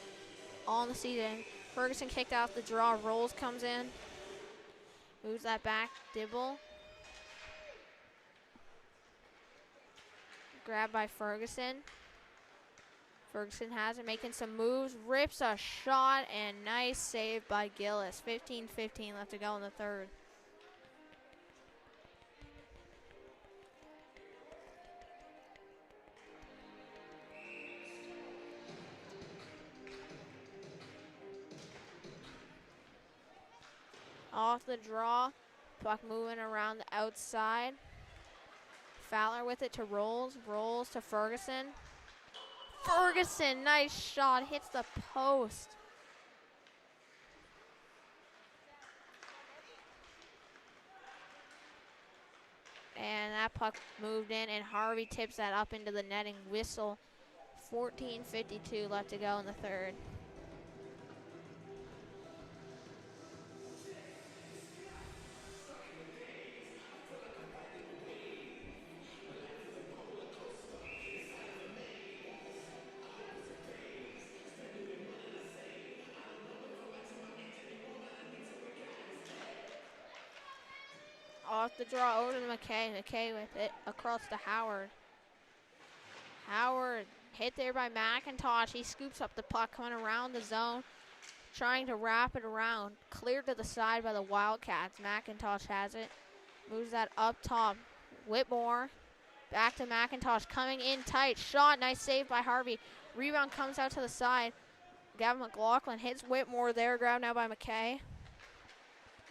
on the season. Ferguson kicked off the draw. Rolls comes in. Moves that back. Dibble. Grabbed by Ferguson. Ferguson has it, making some moves, rips a shot, and nice save by Gillis. 15-15 left to go in the third. Off the draw, puck moving around the outside. Fowler with it to Rolls, Rolls to Ferguson. Ferguson, nice shot, hits the post. And that puck moved in, and Harvey tips that up into the netting. Whistle. 14:52 left to go in the third. Off the draw over to McKay. McKay with it across to Howard. Howard hit there by McIntosh. He scoops up the puck coming around the zone, trying to wrap it around. Cleared to the side by the Wildcats. McIntosh has it. Moves that up top. Whitmore. Back to McIntosh. Coming in tight. Shot. Nice save by Harvey. Rebound comes out to the side. Gavin McLaughlin hits Whitmore there. Grabbed now by McKay.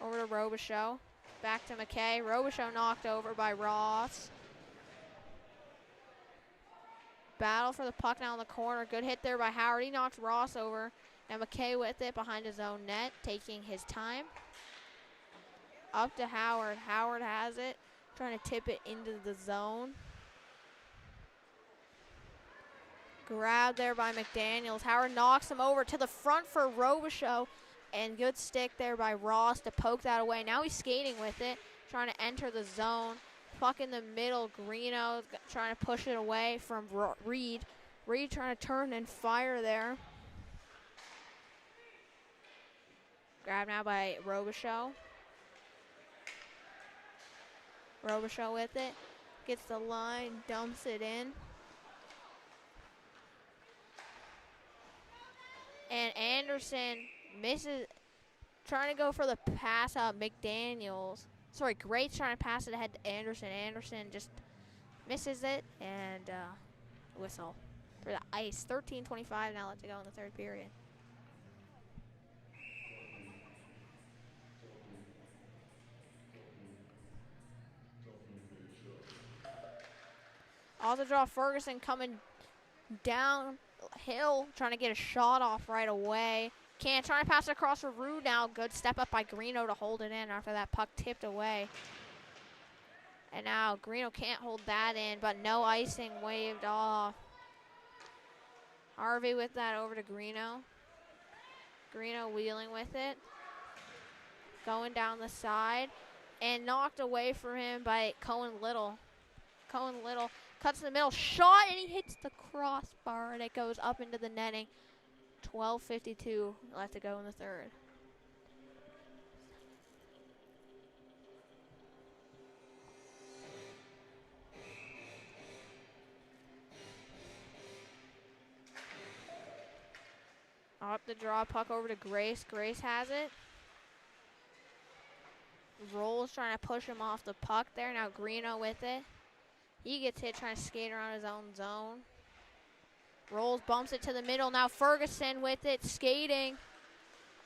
Over to Robichaux. Back to McKay. Robichaux knocked over by Ross. Battle for the puck now in the corner. Good hit there by Howard. He knocks Ross over. Now McKay with it behind his own net, taking his time. Up to Howard. Howard has it. Trying to tip it into the zone. Grabbed there by McDaniels. Howard knocks him over to the front for Robichaux. And good stick there by Ross to poke that away. Now he's skating with it, trying to enter the zone. Puck in the middle. Greeno trying to push it away from Reed. Reed trying to turn and fire there. Grabbed now by Robichaux. Robichaux with it. Gets the line, dumps it in. And Anderson misses, trying to go for the pass out. McDaniels. Sorry, Great's trying to pass it ahead to Anderson. Anderson just misses it, and whistle for the ice. 13:25 now left to go in the third period. Also draw Ferguson coming downhill, trying to get a shot off right away. Can't. Trying to pass it across for Rude now. Good step up by Greeno to hold it in after that puck tipped away. And now Greeno can't hold that in, but no icing waved off. Harvey with that over to Greeno. Greeno wheeling with it. Going down the side. And knocked away from him by Cohen Little. Cohen Little cuts in the middle. Shot, and he hits the crossbar, and it goes up into the netting. 12:52 left to go in the third. Up the draw, puck over to Grace. Grace has it. Rolls trying to push him off the puck there. Now Greeno with it. He gets hit trying to skate around his own zone. Rolls, bumps it to the middle. Now Ferguson with it, skating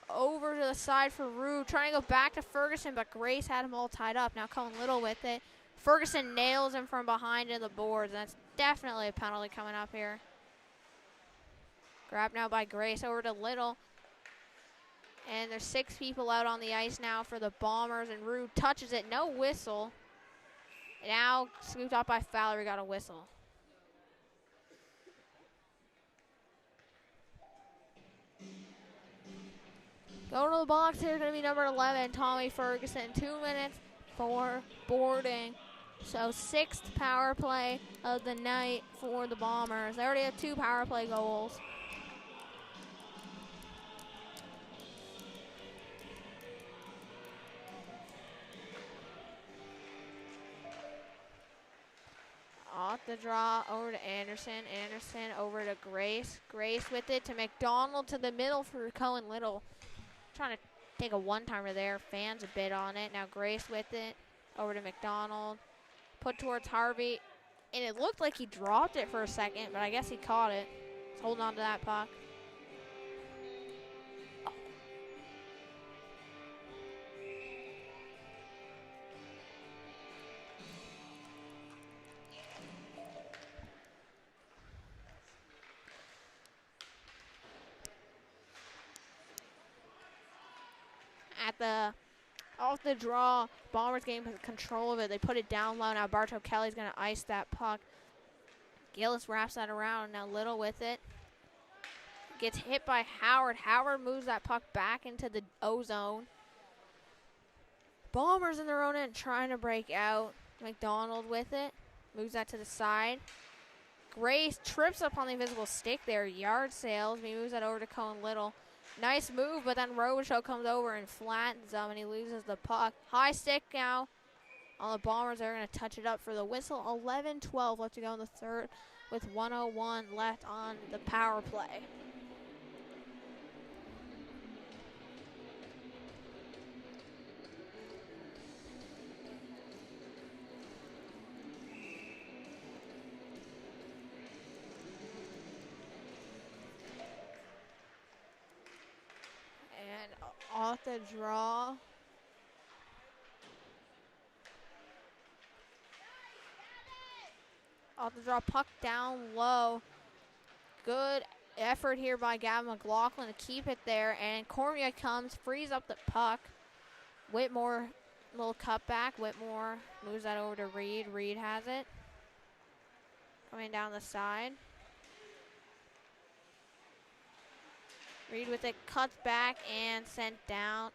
over to the side for Rude. Trying to go back to Ferguson, but Grace had him all tied up. Now Cohen Little with it. Ferguson nails him from behind in the boards. That's definitely a penalty coming up here. Grabbed now by Grace over to Little. And there's 6 people out on the ice now for the Bombers, and Rude touches it, no whistle. Now scooped up by Fowler, we got a whistle. Going to the box here, going to be number 11, Tommy Ferguson. 2 minutes for boarding. So 6th power play of the night for the Bombers. They already have 2 power play goals. Off the draw, over to Anderson. Anderson over to Grace. Grace with it to McDonald to the middle for Cohen Little. Trying to take a one-timer there. Fans a bit on it. Now Grace with it. Over to McDonald. Put towards Harvey. And it looked like he dropped it for a second, but I guess he caught it. He's holding on to that puck. Off the draw, Bombers getting control of it. They put it down low. Now Bartow Kelly's going to ice that puck. Gillis wraps that around. Now Little with it. Gets hit by Howard. Howard moves that puck back into the O-zone. Bombers in their own end trying to break out. McDonald with it. Moves that to the side. Grace trips up on the invisible stick there. Yard sails. He moves that over to Cohen Little. Nice move, but then Robichaud comes over and flattens him, and he loses the puck. High stick now on the Bombers. They're going to touch it up for the whistle. 11-12 left to go in the third with 1:01 left on the power play. Off the draw. Off the draw, puck down low. Good effort here by Gavin McLaughlin to keep it there. And Cormier comes, frees up the puck. Whitmore, little cutback. Whitmore moves that over to Reed. Reed has it. Coming down the side. Reed with it, cuts back and sent down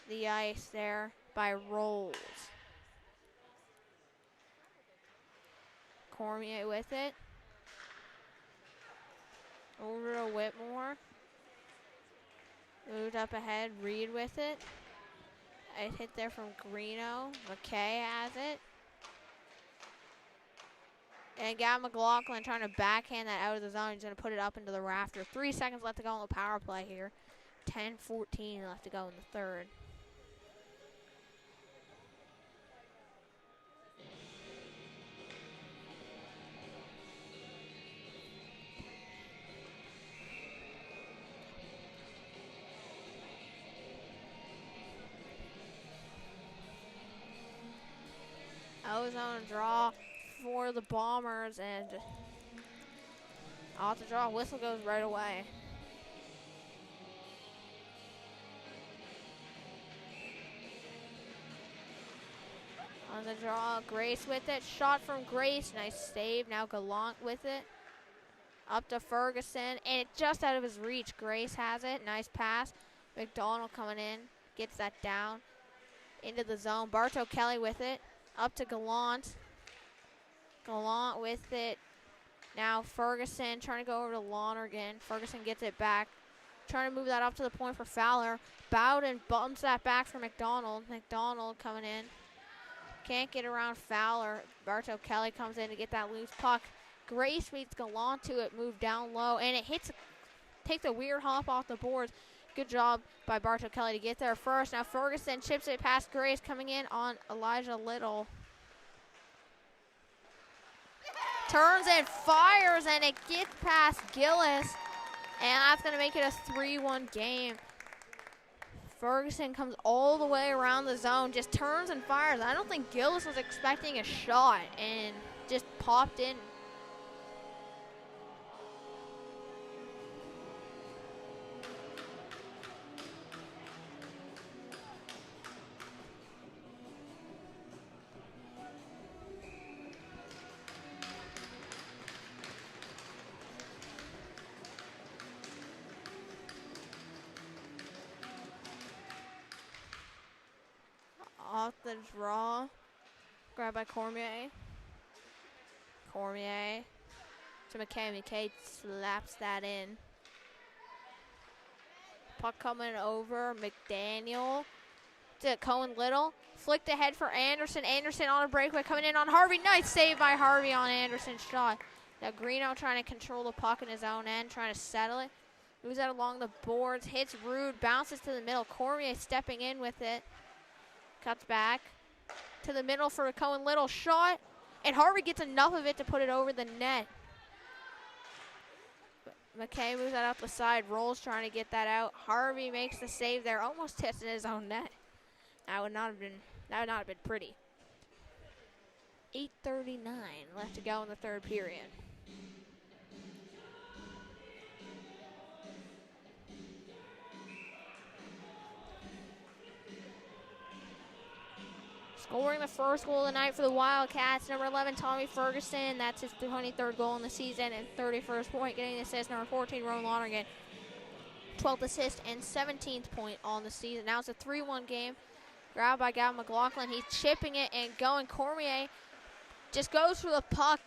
the ice there by Rolls. Cormier with it. Over to Whitmore. Moved up ahead, Reed with it. A hit there from Greeno. McKay has it. And Gavin McLaughlin trying to backhand that out of the zone. He's going to put it up into the rafter. 3 seconds left to go on the power play here. 10-14 left to go in the third. Ozone draw for the Bombers, and off the draw, whistle goes right away. the draw, Grace with it. Shot from Grace, nice save. Now Gallant with it. Up to Ferguson, and it's just out of his reach. Grace has it, nice pass. McDonald coming in, gets that down into the zone. Bartow Kelly with it, up to Gallant. Gallant with it. Now Ferguson trying to go over to Lonergan. Ferguson gets it back. Trying to move that up to the point for Fowler. Bowden bumps that back for McDonald. McDonald coming in. Can't get around Fowler. Bartow Kelly comes in to get that loose puck. Grace meets Gallant to it, move down low, and it takes a weird hop off the boards. Good job by Bartow Kelly to get there first. Now Ferguson chips it past Grace, coming in on Elijah Little. Turns and fires, and it gets past Gillis, and that's going to make it a 3-1 game. Ferguson comes all the way around the zone, just turns and fires. I don't think Gillis was expecting a shot and just popped in. Off the draw, grabbed by Cormier. Cormier to McKay. McKay slaps that in. Puck coming over. McDaniel to Cohen Little. Flicked ahead for Anderson. Anderson on a breakaway coming in on Harvey. Nice save by Harvey on Anderson's shot. Now Greeno trying to control the puck in his own end, trying to settle it. Moves that along the boards, hits Rude, bounces to the middle. Cormier stepping in with it. Cuts back to the middle for a Cohen Little shot, and Harvey gets enough of it to put it over the net. McKay moves that out the side, rolls trying to get that out. Harvey makes the save there, almost hits in his own net. That would not have been pretty. 8:39 left to go in the third period. Scoring the first goal of the night for the Wildcats, number 11, Tommy Ferguson. That's his 23rd goal in the season and 31st point. Getting the assist, number 14, Rowan Lonergan. 12th assist and 17th point on the season. Now it's a 3-1 game. Grabbed by Gavin McLaughlin. He's chipping it and going. Cormier just goes for the puck.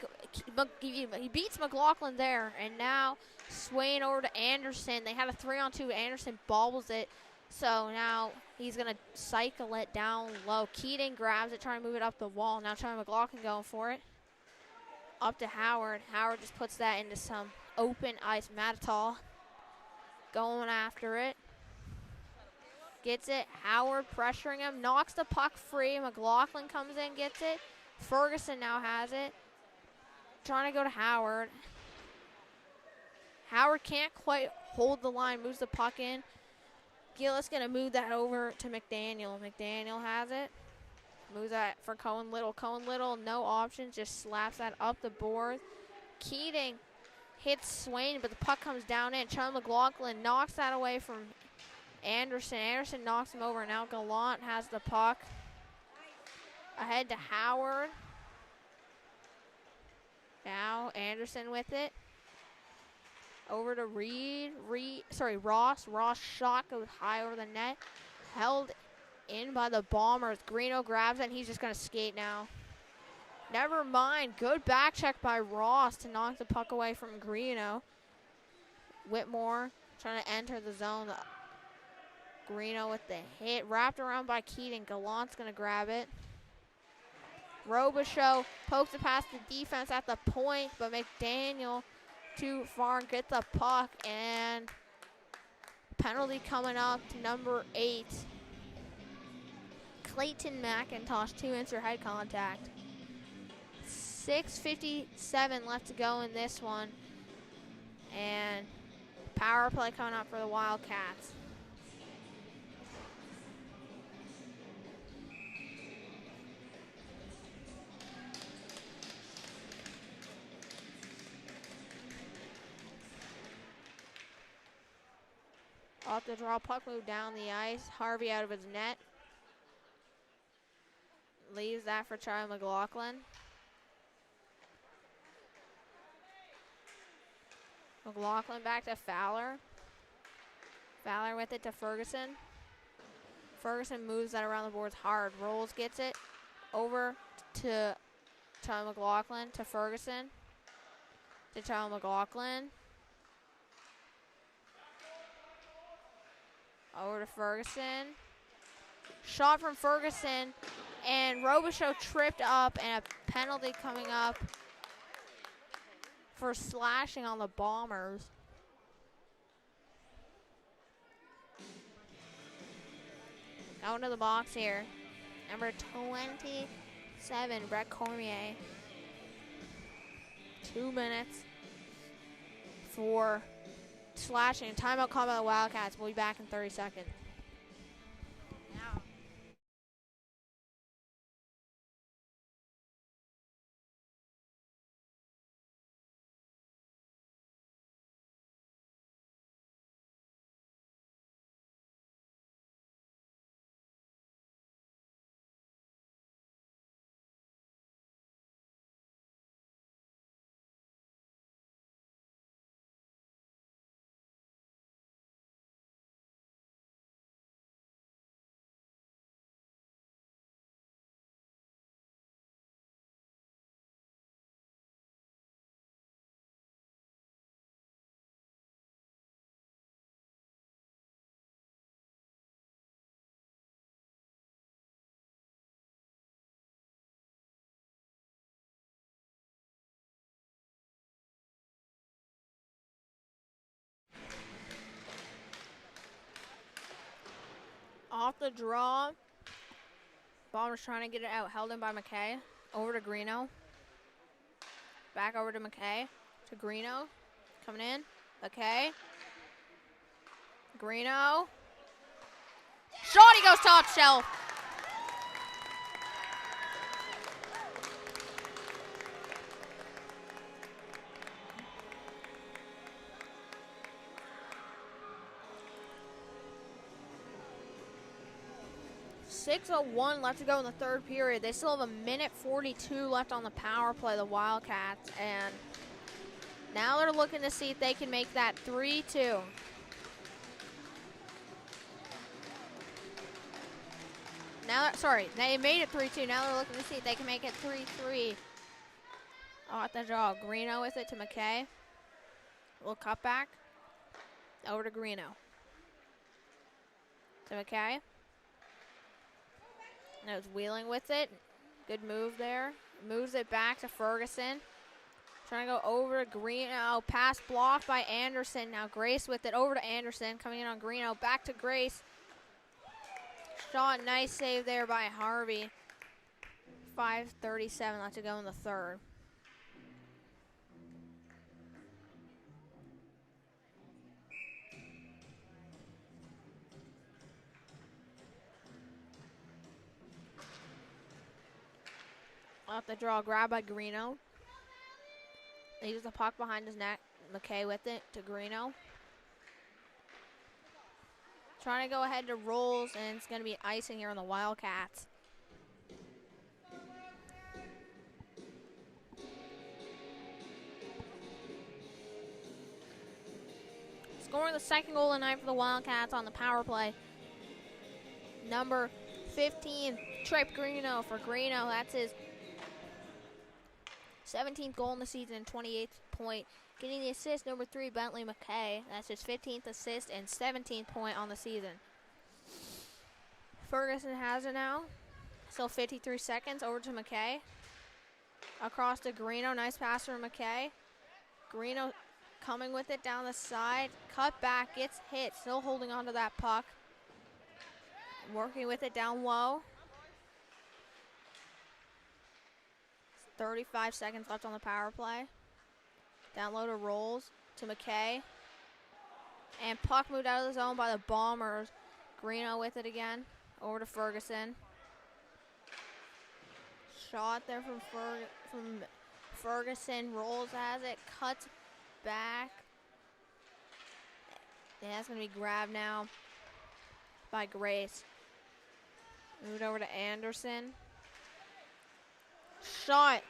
He beats McLaughlin there. And now swaying over to Anderson. They had a 3-on-2. Anderson bobbles it. So now he's going to cycle it down low. Keating grabs it, trying to move it up the wall. Now Charlie McLaughlin going for it. Up to Howard. Howard just puts that into some open ice. Matatall going after it. Gets it. Howard pressuring him. Knocks the puck free. McLaughlin comes in, gets it. Ferguson now has it. Trying to go to Howard. Howard can't quite hold the line. Moves the puck in. Gillis going to move that over to McDaniel. McDaniel has it. Moves that for Cohen Little. Cohen Little, no options, just slaps that up the board. Keating hits Swain, but the puck comes down in. Charlie McLaughlin knocks that away from Anderson. Anderson knocks him over. Now Gallant has the puck. Ahead to Howard. Now Anderson with it. Over to Ross. Ross shot goes high over the net. Held in by the Bombers. Greeno grabs it, and he's just going to skate now. Never mind. Good back check by Ross to knock the puck away from Greeno. Whitmore trying to enter the zone. Greeno with the hit. Wrapped around by Keating. Gallant's going to grab it. Robichaux pokes it past the defense at the point, but McDaniel too far and get the puck, and penalty coming up to number 8. Clayton McIntosh, 2-inch head contact. 6:57 left to go in this one, and power play coming up for the Wildcats. Off the draw, puck move down the ice. Harvey out of his net. leaves that for Charlie McLaughlin. McLaughlin back to Fowler. Fowler with it to Ferguson. Ferguson moves that around the boards hard. Rolls, gets it over to Charlie McLaughlin, to Ferguson. To Charlie McLaughlin. Over to Ferguson. Shot from Ferguson, and Robichaux tripped up, and a penalty coming up for slashing on the Bombers. Going to the box here. Number 27, Brett Cormier. 2 minutes for slashing. Timeout call by the Wildcats. We'll be back in 30 seconds. Off the draw. Bombers trying to get it out. Held in by McKay. Over to Greeno. Back over to McKay. To Greeno. Coming in. McKay. Greeno. Shot, he goes top shelf. .6:01 left to go in the third period. They still have 1:42 left on the power play, the Wildcats, and now they're looking to see if they can make that 3-2. They made it 3-2. Now they're looking to see if they can make it 3-3. Off the draw. Greeno with it to McKay. Little cutback. Over to Greeno. To McKay. Knows wheeling with it. Good move there. Moves it back to Ferguson. Trying to go over to Greeno. Pass blocked by Anderson. Now Grace with it over to Anderson. Coming in on Greeno. Back to Grace. Shot. Nice save there by Harvey. 5:37 left to go in the third. Off the draw, grab by Greeno. Leaves the puck behind his neck. McKay with it to Greeno. Trying to go ahead to Rolls, and it's going to be icing here on the Wildcats. Scoring the second goal of the night for the Wildcats on the power play. Number 15, Tripp Greeno for Greeno. That's his 17th goal in the season, 28th point. Getting the assist, number 3, Bentley McKay. That's his 15th assist and 17th point on the season. Ferguson has it now. Still 53 seconds. Over to McKay. Across to Greeno. Nice pass from McKay. Greeno coming with it down the side. Cut back, gets hit. Still holding on to that puck. Working with it down low. 35 seconds left on the power play. Down low to Rolls, to McKay. And puck moved out of the zone by the Bombers. Greeno with it again. Over to Ferguson. Shot there from Ferguson. Rolls has it. Cuts back. Yeah, that's going to be grabbed now by Grace. Moved over to Anderson. Shot.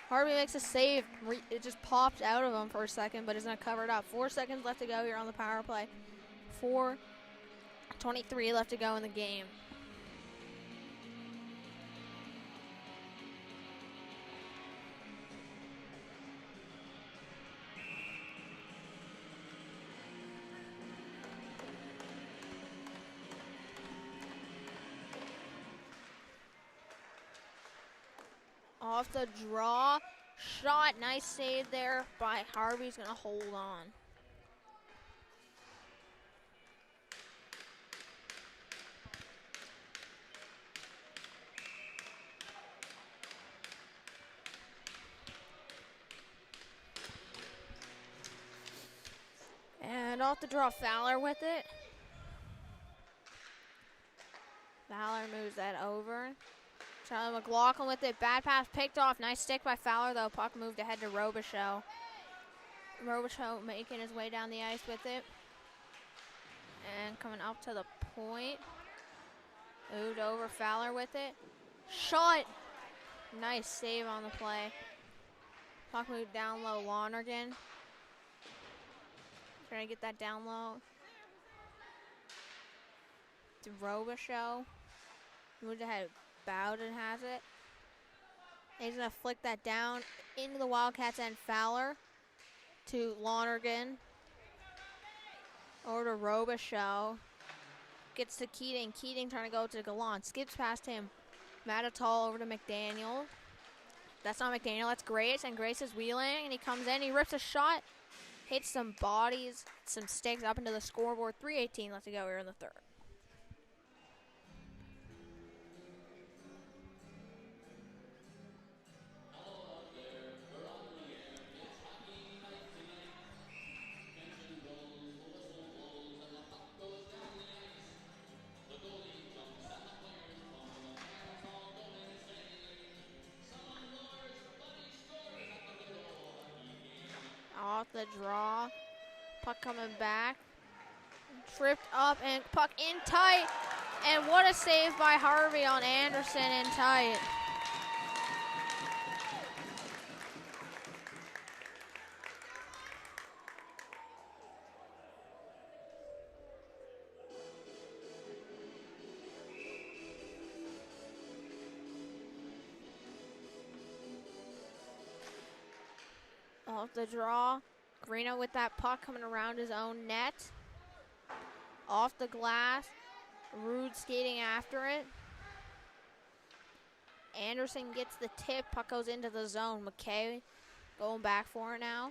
Harvey makes a save. It just popped out of him for a second, but it's not covered up. 4 seconds left to go here on the power play. 4:23 left to go in the game. Off the draw. Shot. Nice save there by Harvey's going to hold on. And off the draw, Fowler with it. Fowler moves that over. Charlie McLaughlin with it. Bad pass picked off. Nice stick by Fowler, though. Puck moved ahead to Robichaux. Robichaux making his way down the ice with it. And coming up to the point. Moved over. Fowler with it. Shot. Nice save on the play. Puck moved down low. Lonergan. Trying to get that down low. To Robichaux. Moved ahead. Bowden has it. He's going to flick that down into the Wildcats and Fowler to Lonergan. Over to Robichaux. Gets to Keating. Keating trying to go to Gallant. Skips past him. Matatal over to McDaniel. That's not McDaniel. That's Grace. And Grace is wheeling. And he comes in. He rips a shot. Hits some bodies. Some sticks up into the scoreboard. 3:18 left to go here in the third. Off the draw. Puck coming back. Tripped up and puck in tight. And what a save by Harvey on Anderson in tight. Off the draw. Greeno with that puck coming around his own net. Off the glass. Rude skating after it. Anderson gets the tip. Puck goes into the zone. McKay going back for it now.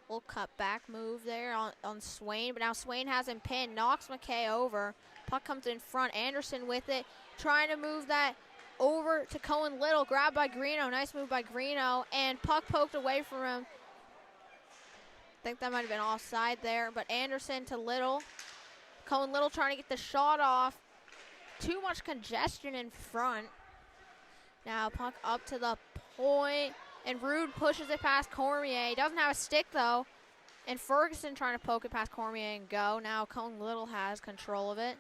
Little cut back move there on Swain. But now Swain has him pinned. Knocks McKay over. Puck comes in front. Anderson with it. Trying to move that over to Cohen Little. Grabbed by Greeno. Nice move by Greeno. And puck poked away from him. I think that might have been offside there, but Anderson to Little. Cohen Little trying to get the shot off. Too much congestion in front. Now puck up to the point, and Rude pushes it past Cormier. He doesn't have a stick, though. And Ferguson trying to poke it past Cormier and go. Now Cohen Little has control of it.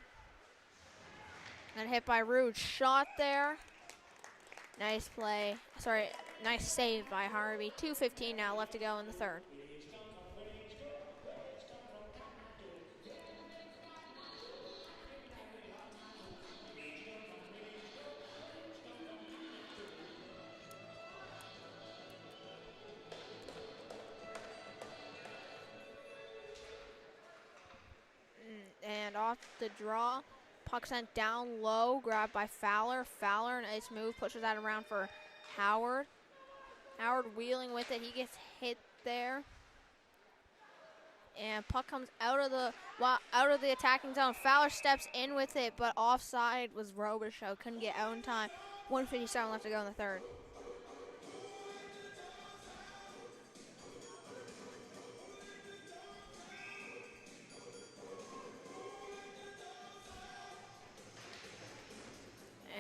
And hit by Rude. Shot there. Nice play. Sorry, nice save by Harvey. 2:15 now left to go in the third. And off the draw, puck sent down low, grabbed by Fowler. Fowler, nice move, pushes that around for Howard. Howard wheeling with it, he gets hit there. And puck comes out of the attacking zone. Fowler steps in with it, but offside was Robichaux. Couldn't get out in time. 1:57 left to go in the third.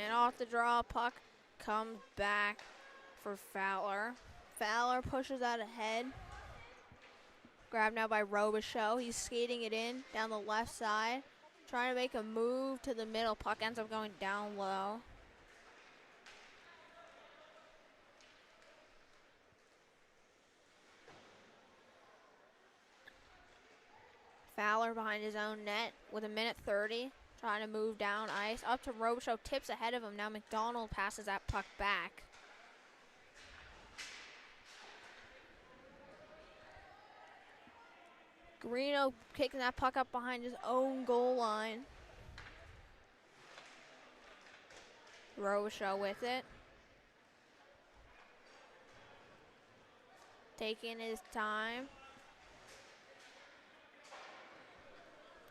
And off the draw, puck comes back for Fowler. Fowler pushes that ahead. Grabbed now by Robichaux. He's skating it in down the left side. Trying to make a move to the middle. Puck ends up going down low. Fowler behind his own net with 1:30, trying to move down ice. Up to Robichaud, tips ahead of him. Now McDonald passes that puck back. Greeno kicking that puck up behind his own goal line. Robichaud with it. Taking his time.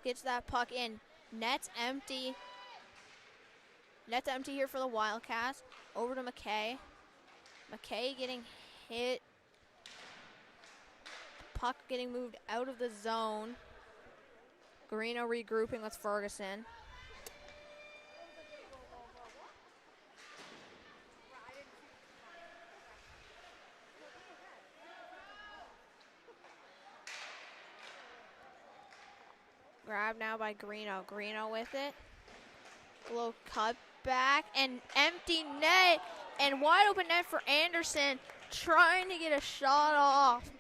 Gets that puck in. Net's empty. Net's empty here for the Wildcats. Over to McKay. McKay getting hit. Puck getting moved out of the zone. Greeno regrouping with Ferguson. Grab now by Greeno. Greeno with it. Little cut back and empty net and wide open net for Anderson, trying to get a shot off.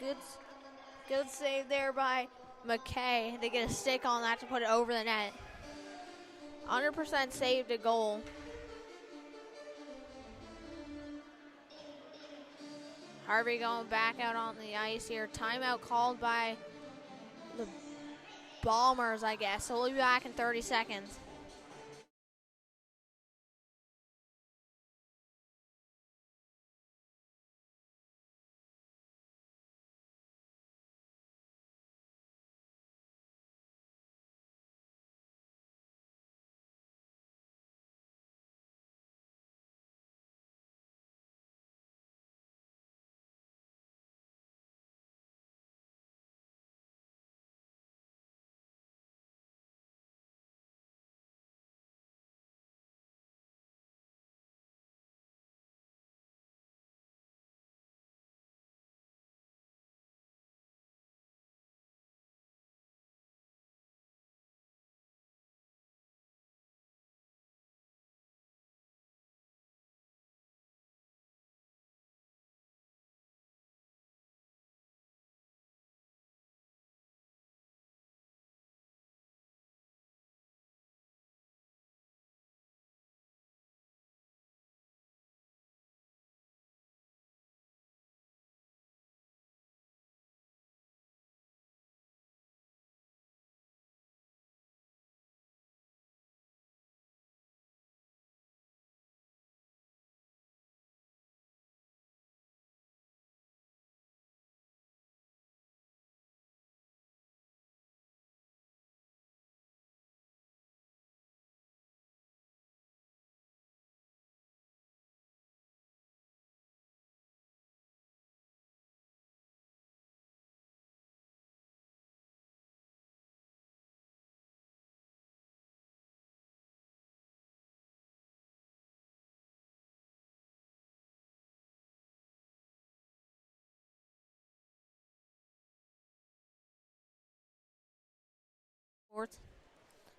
Good save there by McKay. They get a stick on that to put it over the net. 100% saved a goal. Harvey going back out on the ice here. Timeout called by the Bombers, I guess. So we'll be back in 30 seconds.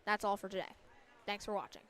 That's all for today. Thanks for watching.